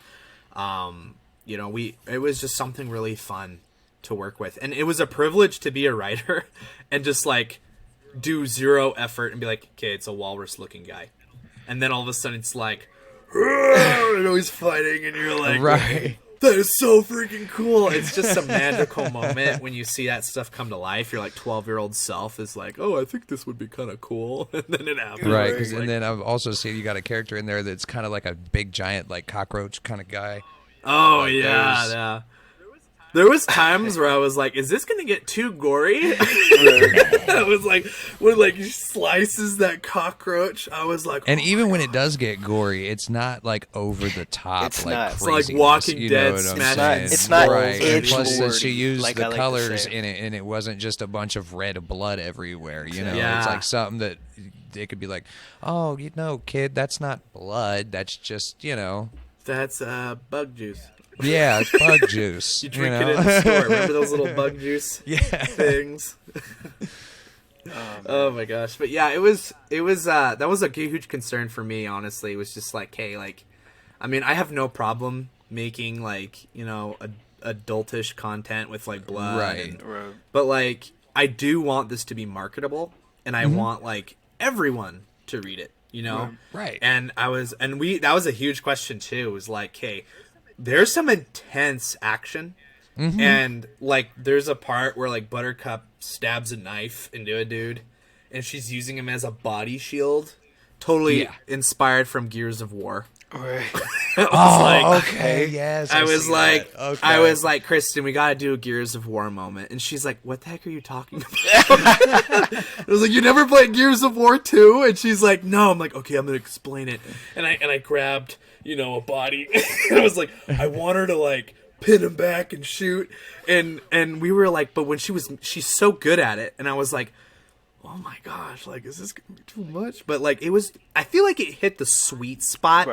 it was just something really fun to work with, and it was a privilege to be a writer and just like do zero effort and be like, okay, it's a walrus looking guy, and then all of a sudden it's like, he's fighting, and you're like, right. That is so freaking cool. It's just a magical moment when you see that stuff come to life. Your like 12-year-old self is like, oh, I think this would be kind of cool, and then it happens. Right, and then I've also seen you got a character in there that's kind of like a big giant like cockroach kind of guy. Oh yeah. There was times where I was like, is this going to get too gory? I was like, when like slices that cockroach, I was like, and even when it does get gory, it's not like over the top. It's like not. It's like Walking Dead smashing. It's not right. And edge plus, lord, she used like the I like colors in it, and it wasn't just a bunch of red blood everywhere. It's like something that it could be like, oh, kid, that's not blood. That's just That's bug juice. Yeah, it's bug juice. You drink it in the store. Remember those little bug juice things? Oh my gosh. But yeah, it was that was a huge concern for me, honestly. It was just like, hey, like, I mean, I have no problem making like, adultish content with like blood. Right. But like, I do want this to be marketable, and I want like everyone to read it, Right. And that was a huge question too. It was like, hey, there's some intense action, and like there's a part where like Buttercup stabs a knife into a dude, and she's using him as a body shield, totally inspired from Gears of War. Right. Okay. Yes. I was like, Kristen, we gotta do a Gears of War moment, and she's like, what the heck are you talking about? I was like, you never played Gears of War 2? And she's like, no. I'm like, okay, I'm gonna explain it, and I grabbed a body. I was like, I want her to like pin him back and shoot. And we were like, but when she's so good at it, and I was like, oh my gosh, like, is this gonna be too much? But like, I feel like it hit the sweet spot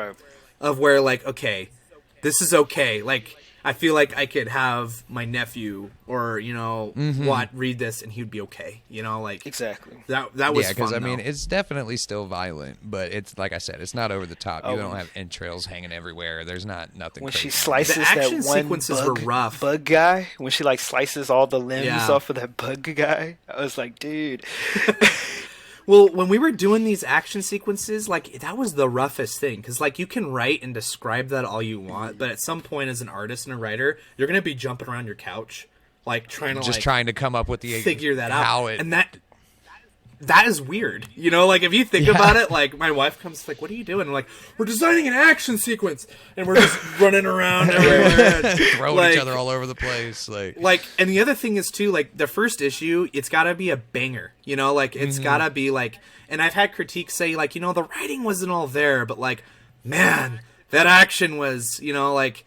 of where, like, okay, this is okay. Like, I feel like I could have my nephew or, read this and he'd be okay. Like, exactly. That was fun, because I mean, it's definitely still violent, but it's like I said, it's not over the top. You don't have entrails hanging everywhere. There's nothing. When crazy. she slices the action that one sequences were rough. bug guy, when she like slices all the limbs off of that bug guy, I was like, dude. Well, when we were doing these action sequences, like, that was the roughest thing. Because, like, you can write and describe that all you want, but at some point as an artist and a writer, you're going to be jumping around your couch, like, trying to come up with the figure that out. And that is weird. Like, if you think about it, like, my wife comes, like, what are you doing? I'm like, we're designing an action sequence, and we're just running around everywhere. Throwing each other all over the place. Like, and the other thing is, too, like, the first issue, it's got to be a banger. Like, it's got to be, like, and I've had critiques say, like, the writing wasn't all there, but, like, man, that action was, like,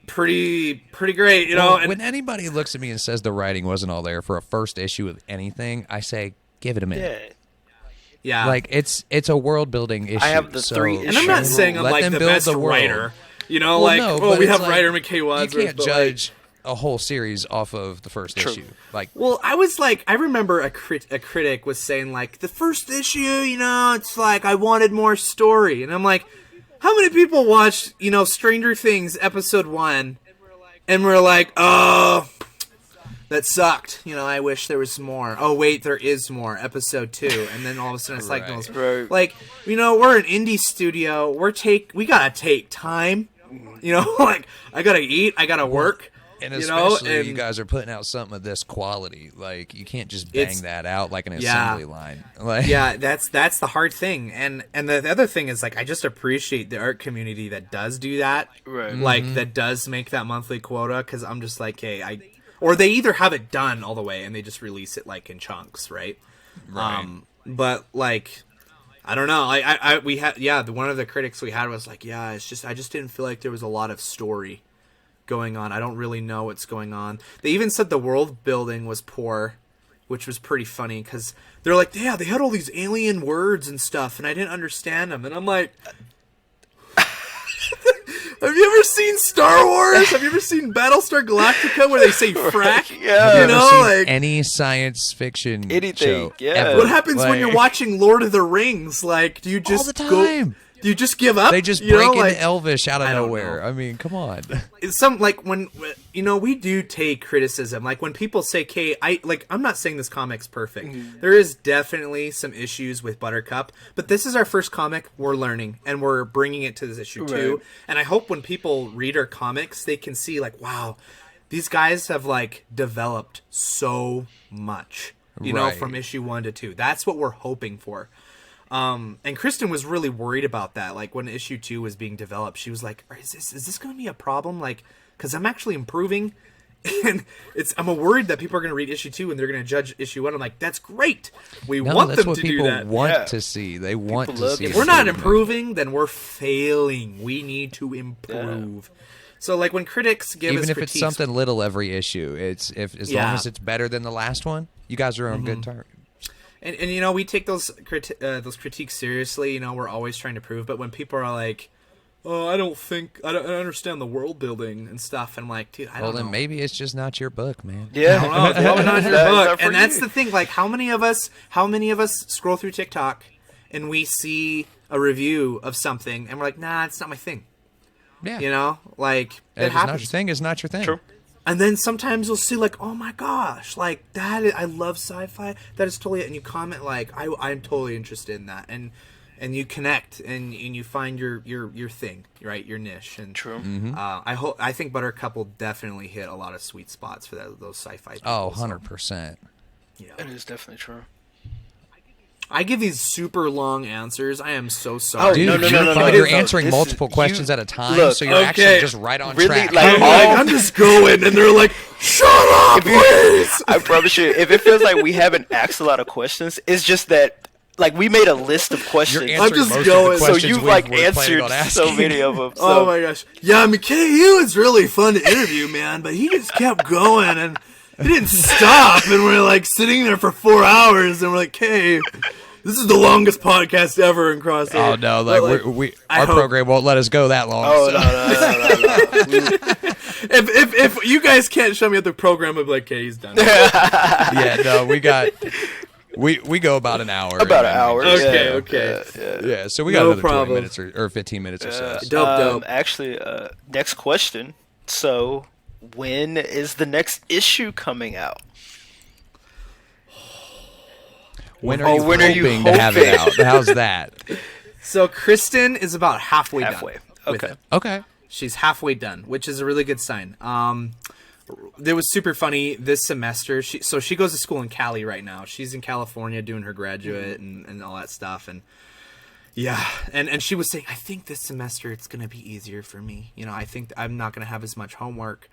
pretty great, And when anybody looks at me and says the writing wasn't all there for a first issue of anything, I say, give it a minute. Yeah. Like, it's a world building issue. I have the 3 issues. And I'm not saying I'm like the best writer. We have writer McKay Wadsworth. You can't judge a whole series off of the first issue. Like, well, I remember a critic was saying, like, the first issue, it's like I wanted more story. And I'm like, how many people watched, Stranger Things episode 1 and were like, oh, that sucked. I wish there was more. Oh, wait, there is more. Episode 2. And then all of a sudden it's like, like, we're an indie studio. We gotta take time. Like, I gotta eat. I gotta work. And especially you guys are putting out something of this quality. Like, you can't just bang that out like an assembly line. Like, that's the hard thing. And the other thing is, like, I just appreciate the art community that does do that. Right. Like, that does make that monthly quota, because I'm just like, hey, or they either have it done all the way and they just release it, like, in chunks, right? But, like, I don't know. We had one of the critics we had was like, I just didn't feel like there was a lot of story going on. I don't really know what's going on. They even said the world building was poor, which was pretty funny, because they're like, they had all these alien words and stuff, and I didn't understand them. And I'm like, have you ever seen Star Wars? Have you ever seen Battlestar Galactica where they say frack? Any science fiction show ever. What happens when you're watching Lord of the Rings? Like, do you just all the time? Do you just give up? They just break into Elvish out of nowhere. I mean, come on. It's when we do take criticism. Like, when people say, "Okay, I'm not saying this comic's perfect. Mm-hmm. There is definitely some issues with Buttercup, but this is our first comic. We're learning, and we're bringing it to this issue too. And I hope when people read our comics, they can see, like, wow, these guys have, like, developed so much. From issue 1 to 2. That's what we're hoping for. And Kristen was really worried about that. Like, when issue 2 was being developed, she was like, is this going to be a problem? Like, because I'm actually improving, and I'm worried that people are going to read issue 2 and they're going to judge issue 1. I'm like, that's great. We want them to do that. That's what people want to see. They want to see. If we're not improving, then we're failing. We need to improve. So, like, when critics give us critiques, critiques, it's something little every issue, as long as it's better than the last one, you guys are on good terms. And we take those critiques seriously. We're always trying to prove. But when people are like, "Oh, I don't understand the world building and stuff," and I'm like, "Dude, I don't know." Well, then maybe it's just not your book, man. Yeah, I don't know. It's probably not your book. And that's the thing. Like, how many of us scroll through TikTok and we see a review of something and we're like, "Nah, it's not my thing." Yeah. Like, it happens. It's not your thing. It's not your thing. True. And then sometimes you'll see, like, oh my gosh, like, I love sci-fi. That is totally it. And you comment, like, I'm totally interested in that. And you connect and you find your thing, right? Your niche. And true. I think Buttercup will definitely hit a lot of sweet spots for those sci-fi people. Oh, 100%. Yeah. It is definitely true. I give these super long answers. I am so sorry. Dude, no. You're answering multiple questions at a time, so you're actually just right on track. I'm just going, and they're like, shut up, please! I promise you, if it feels like we haven't asked a lot of questions, it's just that like we made a list of questions. You're I'm answering just most going- of the so questions you've we like were planning answered on so asking. many of them. Oh my gosh. Yeah, McKay, he was really fun to interview, man, but he just kept going and he didn't stop. And we're like sitting there for 4 hours and we're like, hey, this is the longest podcast ever in Crossover. Oh no! Like, I our hope- program won't let us go that long. Oh so. no. If you guys can't show me at the program, I'd be like, okay, he's done. Yeah, no, we go about an hour. About an and hour. we just- Okay. Yeah, so we got No another problem. 20 minutes or 15 minutes or so. Dope. Actually, next question. So, when is the next issue coming out? When are you when are you hoping to have it out? hoping? How's that? So Kristen is about halfway done. Halfway. with Okay. it. Okay. She's halfway done, which is a really good sign. It was super funny this semester. She goes to school in Cali right now. She's in California doing her graduate and all that stuff. And yeah, and she was saying, I think this semester it's going to be easier for me. You know, I think I'm not going to have as much homework.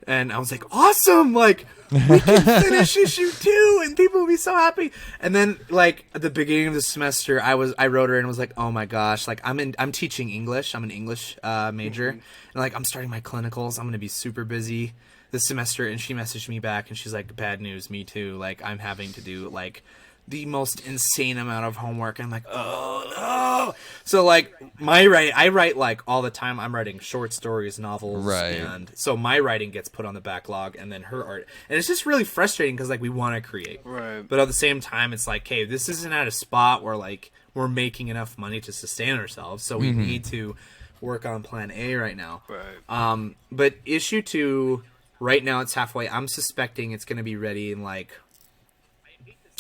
And I was like, awesome! Like, we can finish issue 2 and people will be so happy. And then, like, at the beginning of the semester, I wrote her and was like, oh my gosh, like, I'm teaching English. I'm an English major. And, like, I'm starting my clinicals. I'm going to be super busy this semester. And she messaged me back and she's like, bad news, me too. Like, I'm having to do, like, the most insane amount of homework. I'm like, oh no. So like I write like all the time. I'm writing short stories, novels, Right. and so my writing gets put on the backlog, and then her art, and it's just really frustrating because like we want to create, Right. but at the same time it's like, hey, this isn't at a spot where like we're making enough money to sustain ourselves, so we need to work on plan A right now. Right. But issue 2 right now it's halfway. I'm suspecting it's going to be ready in like,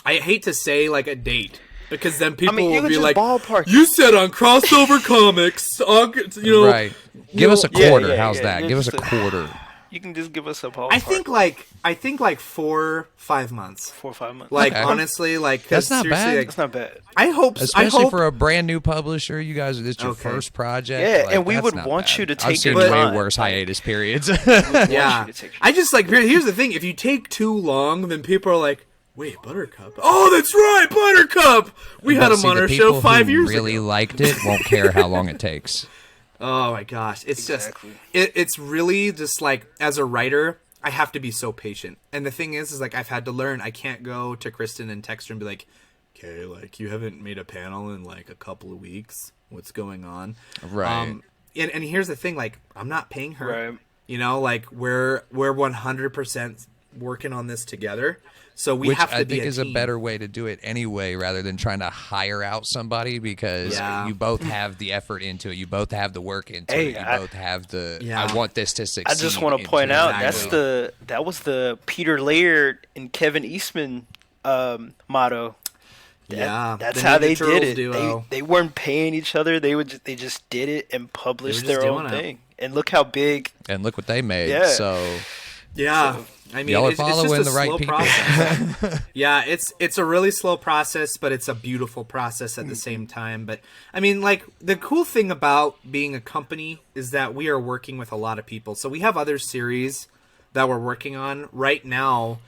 I hate to say like a date because then people you will could be just like, ballpark. you said on Crossover Comics, you know, Right. Give us a quarter. yeah, How's yeah, that? yeah, Give us a just quarter. You can just give us a ballpark. I think like 4-5 months. 4 or 5 months. Like Okay. honestly, like 'cause That's not seriously, bad. like, That's not bad. I hope, Especially for a brand new publisher, you guys, it's your Okay. first project. Yeah, like, and we that's would not want bad. you to I've take seen your way time. worse hiatus periods. yeah. you to take your I just like here's the thing: if you take too long, then people are like, wait, Buttercup. Oh, that's right, Buttercup. We had him See, on the our people show 5 who years really ago. liked it won't care how long it takes. Oh my gosh, it's Exactly. just it's really just like as a writer, I have to be so patient. And the thing is like I've had to learn. I can't go to Kristen and text her and be like, "Okay, like you haven't made a panel in like a couple of weeks. What's going on?" Right. And here's the thing: like I'm not paying her. Right. You know, like we're 100% working on this together. So we Which have to I be think a is a team. better way to do it anyway, rather than trying to hire out somebody, because Yeah. you both have the effort into it. You both have the work into Hey, it. You I- both have the, Yeah. I want this to succeed. I just want to into point it. out Exactly. that was the Peter Laird and Kevin Eastman motto. That's the how Ninja they Turtles did it. duo. They weren't paying each other. They just did it and published They were just their own doing it. thing. And look how big. And look what they made. Yeah. So Yeah. I mean, y'all are it's just following a the right slow people. process. Yeah, it's a really slow process, but it's a beautiful process at the same time. But I mean, like the cool thing about being a company is that we are working with a lot of people. So we have other series that we're working on right now.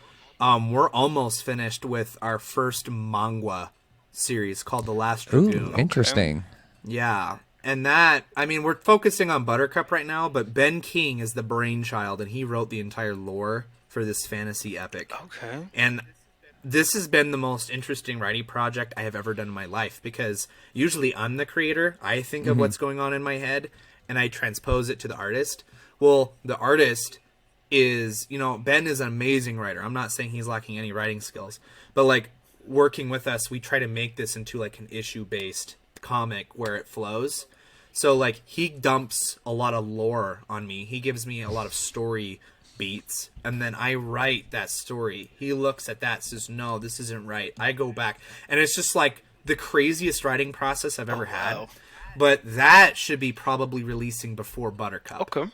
We're almost finished with our first manga series called The Last Dragoon. ooh, interesting. Yeah. And that, I mean, we're focusing on Buttercup right now, but Ben King is the brainchild, and he wrote the entire lore for this fantasy epic. Okay. And this has been the most interesting writing project I have ever done in my life, because usually I'm the creator. I think of what's going on in my head, and I transpose it to the artist. Well, the artist is, you know, Ben is an amazing writer. I'm not saying he's lacking any writing skills, but like working with us, we try to make this into like an issue-based comic where it flows. So like he dumps a lot of lore on me. He gives me a lot of story beats, and then I write that story. He looks at that, says, no, this isn't right. I go back, and it's just like the craziest writing process I've ever had. wow. But that should be probably releasing before Buttercup. Okay.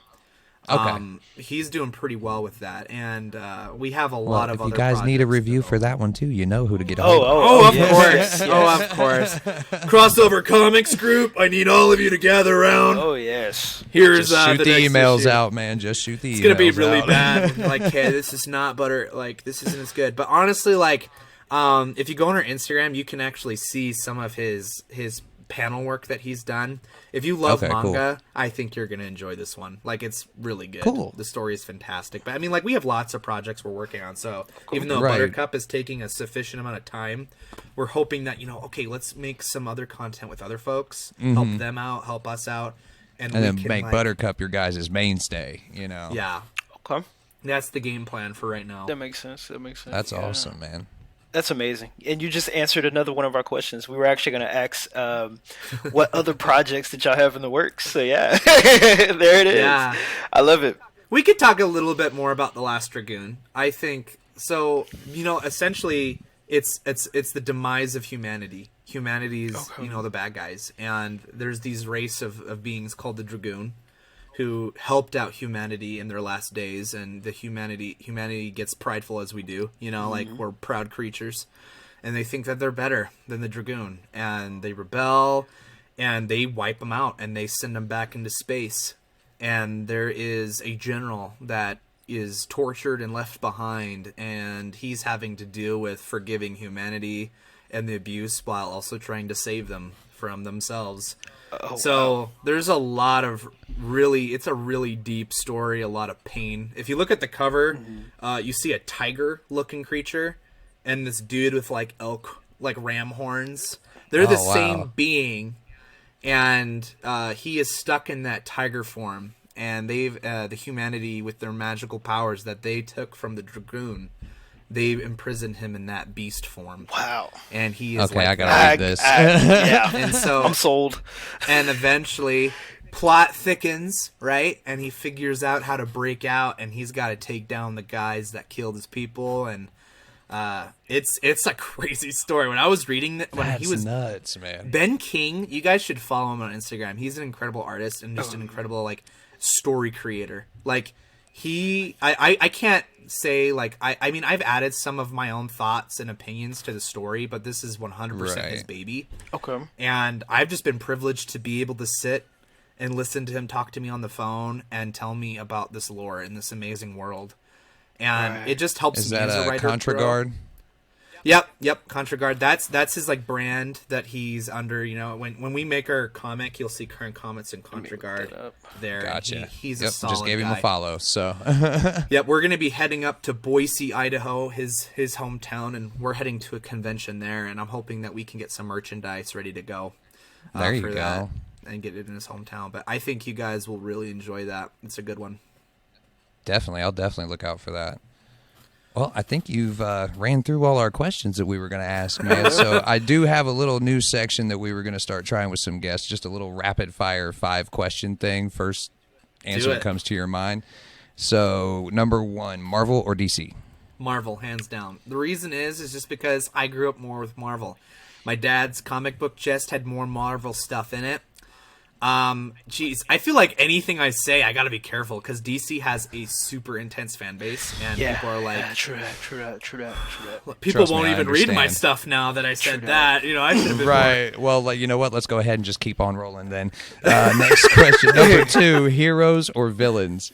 Okay. He's doing pretty well with that, and we have a lot of if other you guys need a projects review to for go. that one too, you know who to get a Oh, hold of. Oh, of yes, course. yes, yes. Oh, of course. Crossover Comics Group, I need all of you to gather around. Oh yes. Here's Just shoot the the next emails issue. out, man. Just shoot the emails It's gonna be really out. bad. Like, hey, this is not butter. Like, this isn't as good. But honestly, like, If you go on our Instagram, you can actually see some of his panel work that he's done. If you love manga, cool. I think you're going to enjoy this one. Like, it's really good. Cool. The story is fantastic. But I mean, like, we have lots of projects we're working on. So even though Buttercup is taking a sufficient amount of time, we're hoping that, okay, let's make some other content with other folks, help them out, help us out. And then make Buttercup your guys' mainstay, Yeah. Okay. That's the game plan for right now. That makes sense. That's awesome, man. That's amazing. And you just answered another one of our questions. We were actually going to ask what other projects did y'all have in the works. So, yeah, there it is. Yeah. I love it. We could talk a little bit more about The Last Dragoon. I think, so, essentially, it's the demise of humanity. Humanity's, the bad guys. And there's these race of beings called the Dragoon who helped out humanity in their last days, and the humanity gets prideful as we do, like we're proud creatures, and they think that they're better than the Dragoon, and they rebel, and they wipe them out, and they send them back into space, and there is a general that is tortured and left behind, and he's having to deal with forgiving humanity and the abuse while also trying to save them from themselves. There's a lot of it's a really deep story, a lot of pain. If you look at the cover, you see a tiger-looking creature and this dude with like elk, like ram horns. They're the same being, and he is stuck in that tiger form. And they've the humanity with their magical powers that they took from the Dragoon, they've imprisoned him in that beast form. Wow. And he is I gotta read this. Yeah. And so I'm sold. And eventually plot thickens, right? And he figures out how to break out, and he's got to take down the guys that killed his people. And it's a crazy story. When I was reading it, he was nuts, man. Ben King, you guys should follow him on Instagram. He's an incredible artist and just an incredible story creator. Like I can't say I mean I've added some of my own thoughts and opinions to the story, but this is 100% his baby. Okay. And I've just been privileged to be able to sit and listen to him talk to me on the phone and tell me about this lore in this amazing world. And it just helps me as a writer. Contra Guard? Yep, Contra Guard. That's his brand that he's under. When we make our comic, you'll see Kirin Comics and Contra Guard there. Gotcha. He's a solid just gave him guy. a follow. So yep, we're gonna be heading up to Boise, Idaho, his hometown, and we're heading to a convention there. And I'm hoping that we can get some merchandise ready to go. There you go. And get it in his hometown. But I think you guys will really enjoy that. It's a good one. Definitely, I'll definitely look out for that. Well, I think you've ran through all our questions that we were going to ask, man. So I do have a little new section that we were going to start trying with some guests, just a little rapid-fire 5-question thing. First answer that comes to your mind. So, number 1, Marvel or DC? Marvel, hands down. The reason is just because I grew up more with Marvel. My dad's comic book chest had more Marvel stuff in it. I feel like anything I say, I gotta be careful because DC has a super intense fan base, and people are like, true that. People won't even read my stuff now that I said that. I should have been right. More. Well, you know what? Let's go ahead and just keep on rolling then. Next question, number 2: heroes or villains?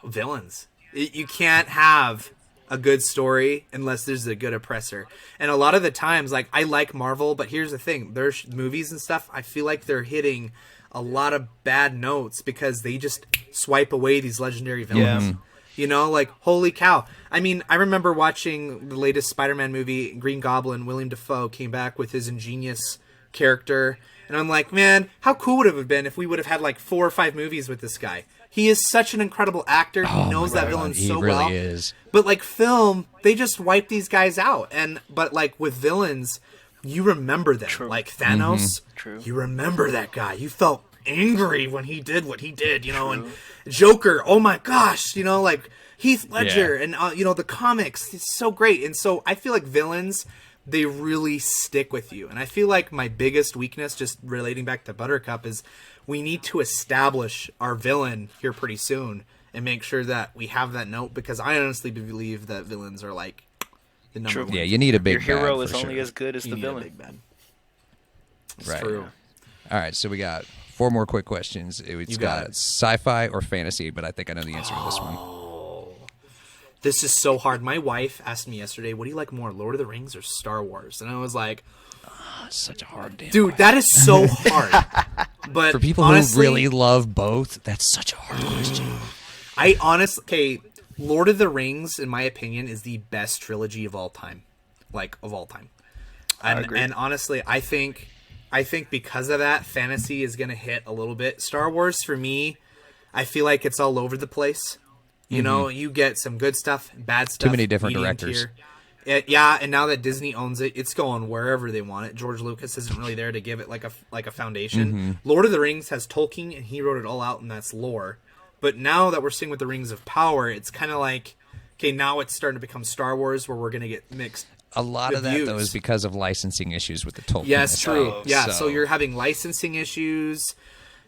Villains. You can't have a good story unless there's a good oppressor. And a lot of the times, I like Marvel, but here's the thing. There's movies and stuff, I feel like they're hitting a lot of bad notes because they just swipe away these legendary villains. Holy cow. I mean, I remember watching the latest Spider-Man movie, Green Goblin. William Dafoe came back with his ingenious character, and I'm like, man, how cool would it have been if we would have had 4 or 5 movies with this guy? He is such an incredible actor. He knows that villain so well. He really is. But film, they just wipe these guys out. But with villains, you remember them. True. Like Thanos, True. You remember that guy. You felt angry when he did what he did, and Joker, oh my gosh, Heath Ledger and the comics, it's so great. And so I feel like villains, they really stick with you. And I feel like my biggest weakness, just relating back to Buttercup, is we need to establish our villain here pretty soon and make sure that we have that note, because I honestly believe that villains are the number one. Yeah, you need a big Your hero bad is only as good as the villain. Big bad. It's right. true. All right, so we got 4 more quick questions. It's got sci-fi or fantasy, but I think I know the answer to this one. This is so hard. My wife asked me yesterday, what do you like more, Lord of the Rings or Star Wars? And I was like, such a hard damn dude, that is so hard. But for people honestly, who really love both, that's such a hard question. Okay, Lord of the Rings, in my opinion, is the best trilogy of all time. Like, of all time. And honestly, I think because of that, fantasy is going to hit a little bit. Star Wars, for me, I feel like it's all over the place. You know, you get some good stuff, bad stuff. Too many different directors. Yeah, and now that Disney owns it, it's going wherever they want it. George Lucas isn't really there to give it like a foundation. Lord of the Rings has Tolkien, and he wrote it all out, and that's lore. But now that we're seeing with the Rings of Power, it's kind of like, okay, now it's starting to become Star Wars, where we're going to get mixed. A lot of that, though, is because of licensing issues with the Tolkien. Yes, true. Yeah, So so you're having licensing issues.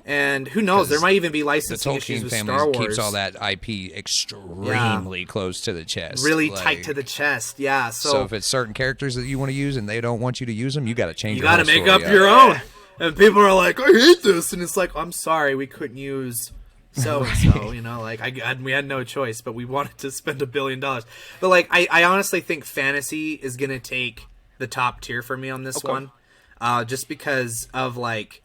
And who knows? There might even be licensing issues with Star Wars. Keeps all that IP extremely close to the chest, really tight to the chest. Yeah. So if it's certain characters that you want to use and they don't want you to use them, you got to change. You got to make up your own. And people are like, "I hate this," and it's like, "I'm sorry, we couldn't use so and so." You know, like we had no choice, but we wanted to spend $1 billion. But like, I honestly think fantasy is gonna take the top tier for me on this one, just because of like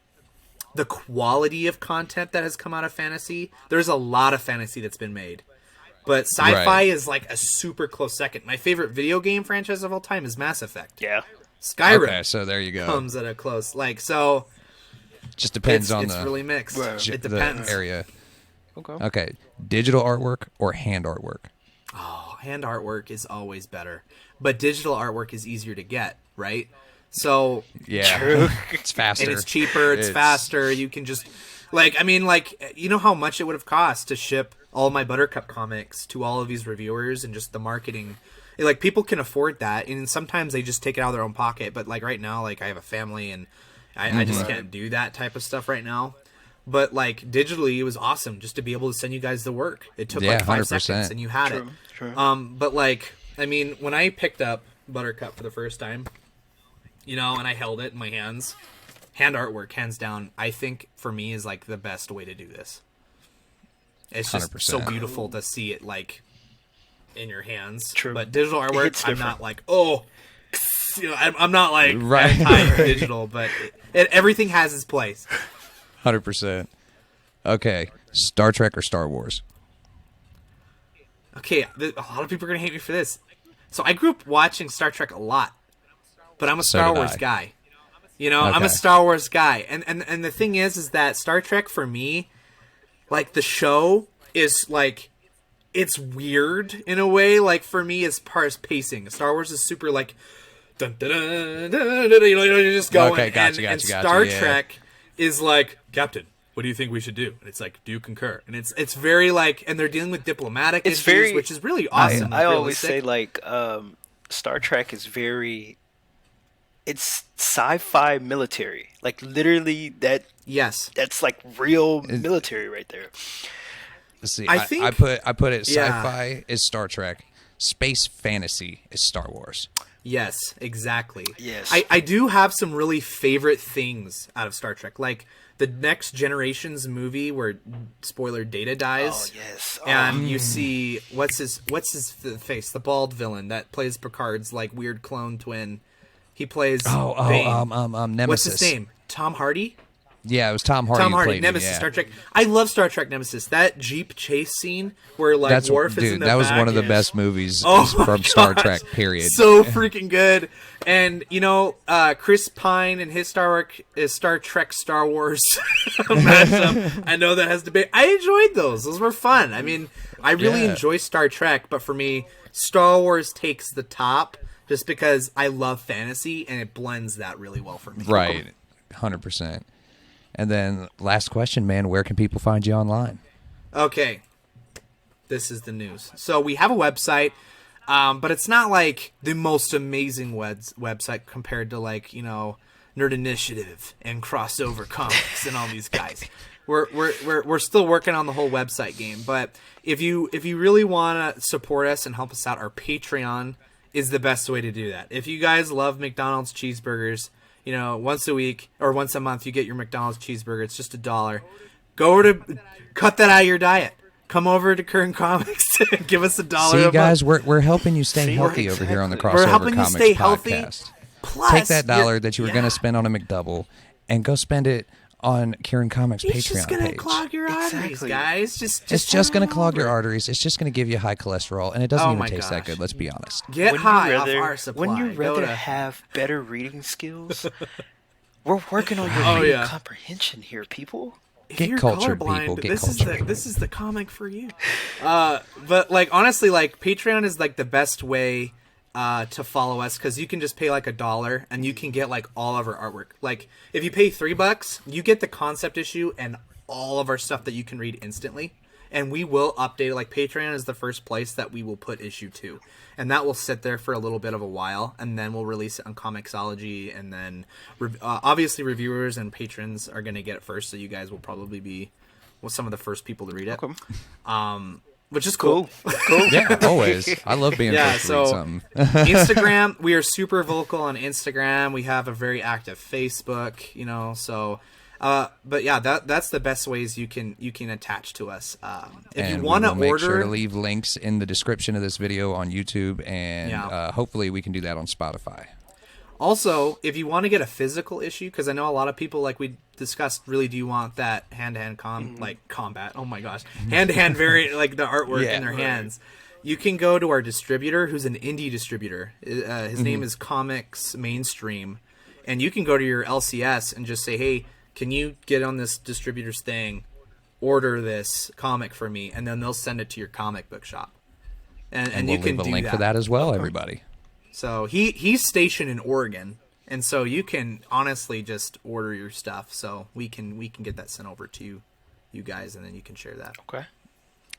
the quality of content that has come out of fantasy. There's a lot of fantasy that's been made, but sci-fi is like a super close second. My favorite video game franchise of all time is Mass Effect. Yeah. Skyrim. Okay, so there you go. Comes at a close, like, so. Just depends on it's really mixed. It depends. The area. Okay. Digital artwork or hand artwork? Oh, hand artwork is always better, but digital artwork is easier to get, right? So yeah, it's faster and it's cheaper. It's faster. You can just you know how much it would have cost to ship all my Buttercup comics to all of these reviewers and just the marketing. Like, people can afford that, and sometimes they just take it out of their own pocket. But like right now, like I have a family, and I just can't do that type of stuff right now. But like digitally, it was awesome just to be able to send you guys the work. It took like 5 seconds, and you had it. True. But like, I mean, when I picked up Buttercup for the first time, you know, and I held it in my hands, hand artwork, hands down, I think for me is like the best way to do this. It's just 100%. so beautiful to see it like in your hands. True. But digital artwork, I'm different. not like, you know, I'm not like Right. anti-digital, but everything has its place. 100%. Okay, Star Trek or Star Wars? Okay, a lot of people are gonna hate me for this. So I grew up watching Star Trek a lot, but I'm a Star Wars guy. You know, I'm a Star Wars guy, and the thing is that Star Trek for me, like the show is like, it's weird in a way. Like for me, as far as pacing, Star Wars is super like, dun, dun, dun, dun, dun, dun, you know, you're just going. Okay, gotcha. And Star Trek is like, Captain, what do you think we should do? And it's like, do you concur? And it's very like, and they're dealing with diplomatic issues, which is really awesome. I always say like, Star Trek is very, it's sci-fi military. Like literally that. Yes. That's like real military right there. See, I think I put it sci-fi is Star Trek, space fantasy is Star Wars. Yes, exactly. Yes. I do have some really favorite things out of Star Trek, like the Next Generations movie where spoiler Data dies. Oh yes. And you see what's his face, the bald villain that plays Picard's like weird clone twin. He plays Bane. Nemesis. What's his name? Tom Hardy? Yeah, it was Tom Hardy. Tom Hardy, Nemesis, Star Trek. I love Star Trek Nemesis. That Jeep chase scene where like Worf is in the back. That was one of the best movies from Star Trek, period. So freaking good. And, you know, Chris Pine and his Star Trek Star Wars matchup. I know that has debate. I enjoyed those. Those were fun. I mean, I really enjoy Star Trek, but for me, Star Wars takes the top just because I love fantasy and it blends that really well for me. Right. 100%. And then last question, man, where can people find you online? Okay. This is the news. So we have a website, but it's not like the most amazing website compared to like, you know, Nerd Initiative and Crossover Comics and all these guys. We're still working on the whole website game, but if you really want to support us and help us out, our Patreon is the best way to do that. If you guys love McDonald's cheeseburgers, you know, once a week or once a month you get your McDonald's cheeseburger. It's just $1. Go over to cut that out of your diet. come over to Kirin Comics and give us $1. See, a guys, month. we're helping you stay healthy over here on the Exactly. Crossover We're helping you Comics stay podcast. healthy. Plus, Take that dollar that you were yeah. going to spend on a McDouble and go spend it on Kirin Comics It's Patreon just gonna page. clog your arteries, Exactly. guys. Just It's just going to clog your over. arteries. It's just going to give you high cholesterol, and it doesn't Oh even my taste that gosh. good. Let's be honest. Get Wouldn't high you off rather, our supply. Wouldn't you Go rather to- have better reading skills? We're working on your Oh, reading yeah. comprehension here, people. If Get you're cultured, colorblind, people. Get this cultured. this is the comic for you. But like honestly, like Patreon is like the best way to follow us because you can just pay like $1 and you can get like all of our artwork. Like if you pay $3, you get the concept issue and all of our stuff that you can read instantly. And we will update it. Like Patreon is the first place that we will put issue 2. And that will sit there for a little bit of a while, and then we'll release it on Comixology, and then obviously reviewers and patrons are going to get it first, so you guys will probably be some of the first people to read it. Okay. Which is cool. Cool. Yeah, always. I love being Yeah, first to read so- something. Instagram, we are super vocal on Instagram. We have a very active Facebook, you know, so but yeah, that's the best ways you can attach to us. If And you want to we will order, make sure to leave links in the description of this video on YouTube, and Yeah. hopefully we can do that on Spotify. also, if you want to get a physical issue, because I know a lot of people, like we discussed, really do want that hand-to-hand like combat. Oh my gosh, hand-to-hand very like the artwork Yeah, in their right. hands. You can go to our distributor, who's an indie distributor. His name is Comics Mainstream, and you can go to your LCS and just say, "Hey, can you get on this distributor's thing, order this comic for me," and then they'll send it to your comic book shop. And We'll you can leave a do link for that as well, everybody. So he's stationed in Oregon, and so you can honestly just order your stuff. So we can get that sent over to you guys, and then you can share that. Okay.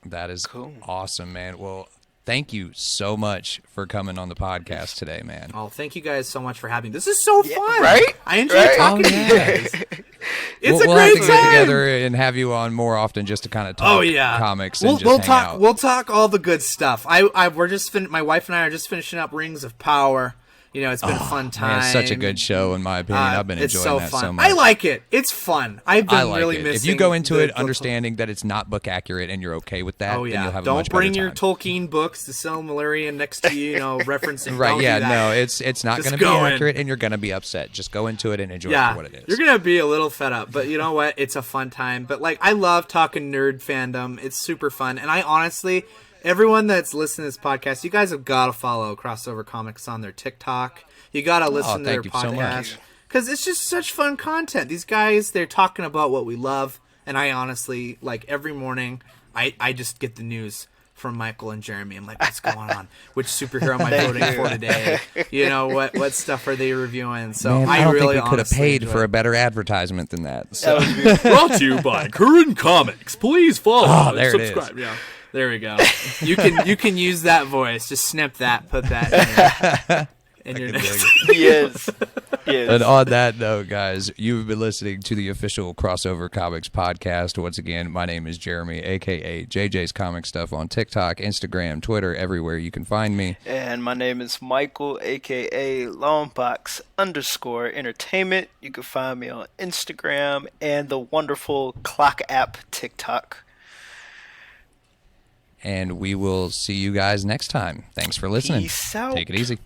That is Cool. awesome, man. Well, thank you so much for coming on the podcast today, man. Oh, thank you guys so much for having me. This is so fun, right? I enjoy Right? talking Oh, to you yeah. guys. It's a we'll have great to get time. together and have you on more often just to kind of talk Oh yeah, comics We'll, and just we'll hang talk. out. We'll talk all the good stuff. We're just my wife and I are just finishing up Rings of Power. You know, it's been a fun time. Man, it's such a good show, in my opinion. I've been it's enjoying so that fun. so much. I like it. It's fun. I've been I like really it. missing. If you go into the it book- understanding that it's not book accurate and you're okay with that, Oh then yeah, you'll have a don't much bring better your time. Tolkien books to Silmarillion next to you. You know, referencing. Right, Don't yeah, do that. no, it's not Just going to be go in. accurate, and you're going to be upset. Just go into it and enjoy it Yeah, for what it is. you're gonna be a little fed up, but you know what? It's a fun time. But like, I love talking nerd fandom. It's super fun, and I honestly, everyone that's listening to this podcast, you guys have got to follow Crossover Comics on their TikTok. You got to listen to their thank you so much. podcast because it's just such fun content. These guys, they're talking about what we love, and I honestly, like every morning, I just get the news from Michael and Jeremy. I'm like, what's going on? Which superhero am I voting for today? You know, what stuff are they reviewing? So Man, I don't really think we could have honestly paid enjoy for it. a better advertisement than that. So. Brought to you by Kirin Comics. Please follow and there it is. subscribe. Yeah, there we go. You can use that voice. Just snip that. Put that in your next. Yes. Yes. And on that note, guys, you've been listening to the official Crossover Comics podcast. Once again, my name is Jeremy, a.k.a. JJ's Comic Stuff on TikTok, Instagram, Twitter, everywhere you can find me. And my name is Michael, aka Longbox_entertainment. You can find me on Instagram and the wonderful Clock app TikTok. And we will see you guys next time. Thanks for listening. Peace out. Take it easy.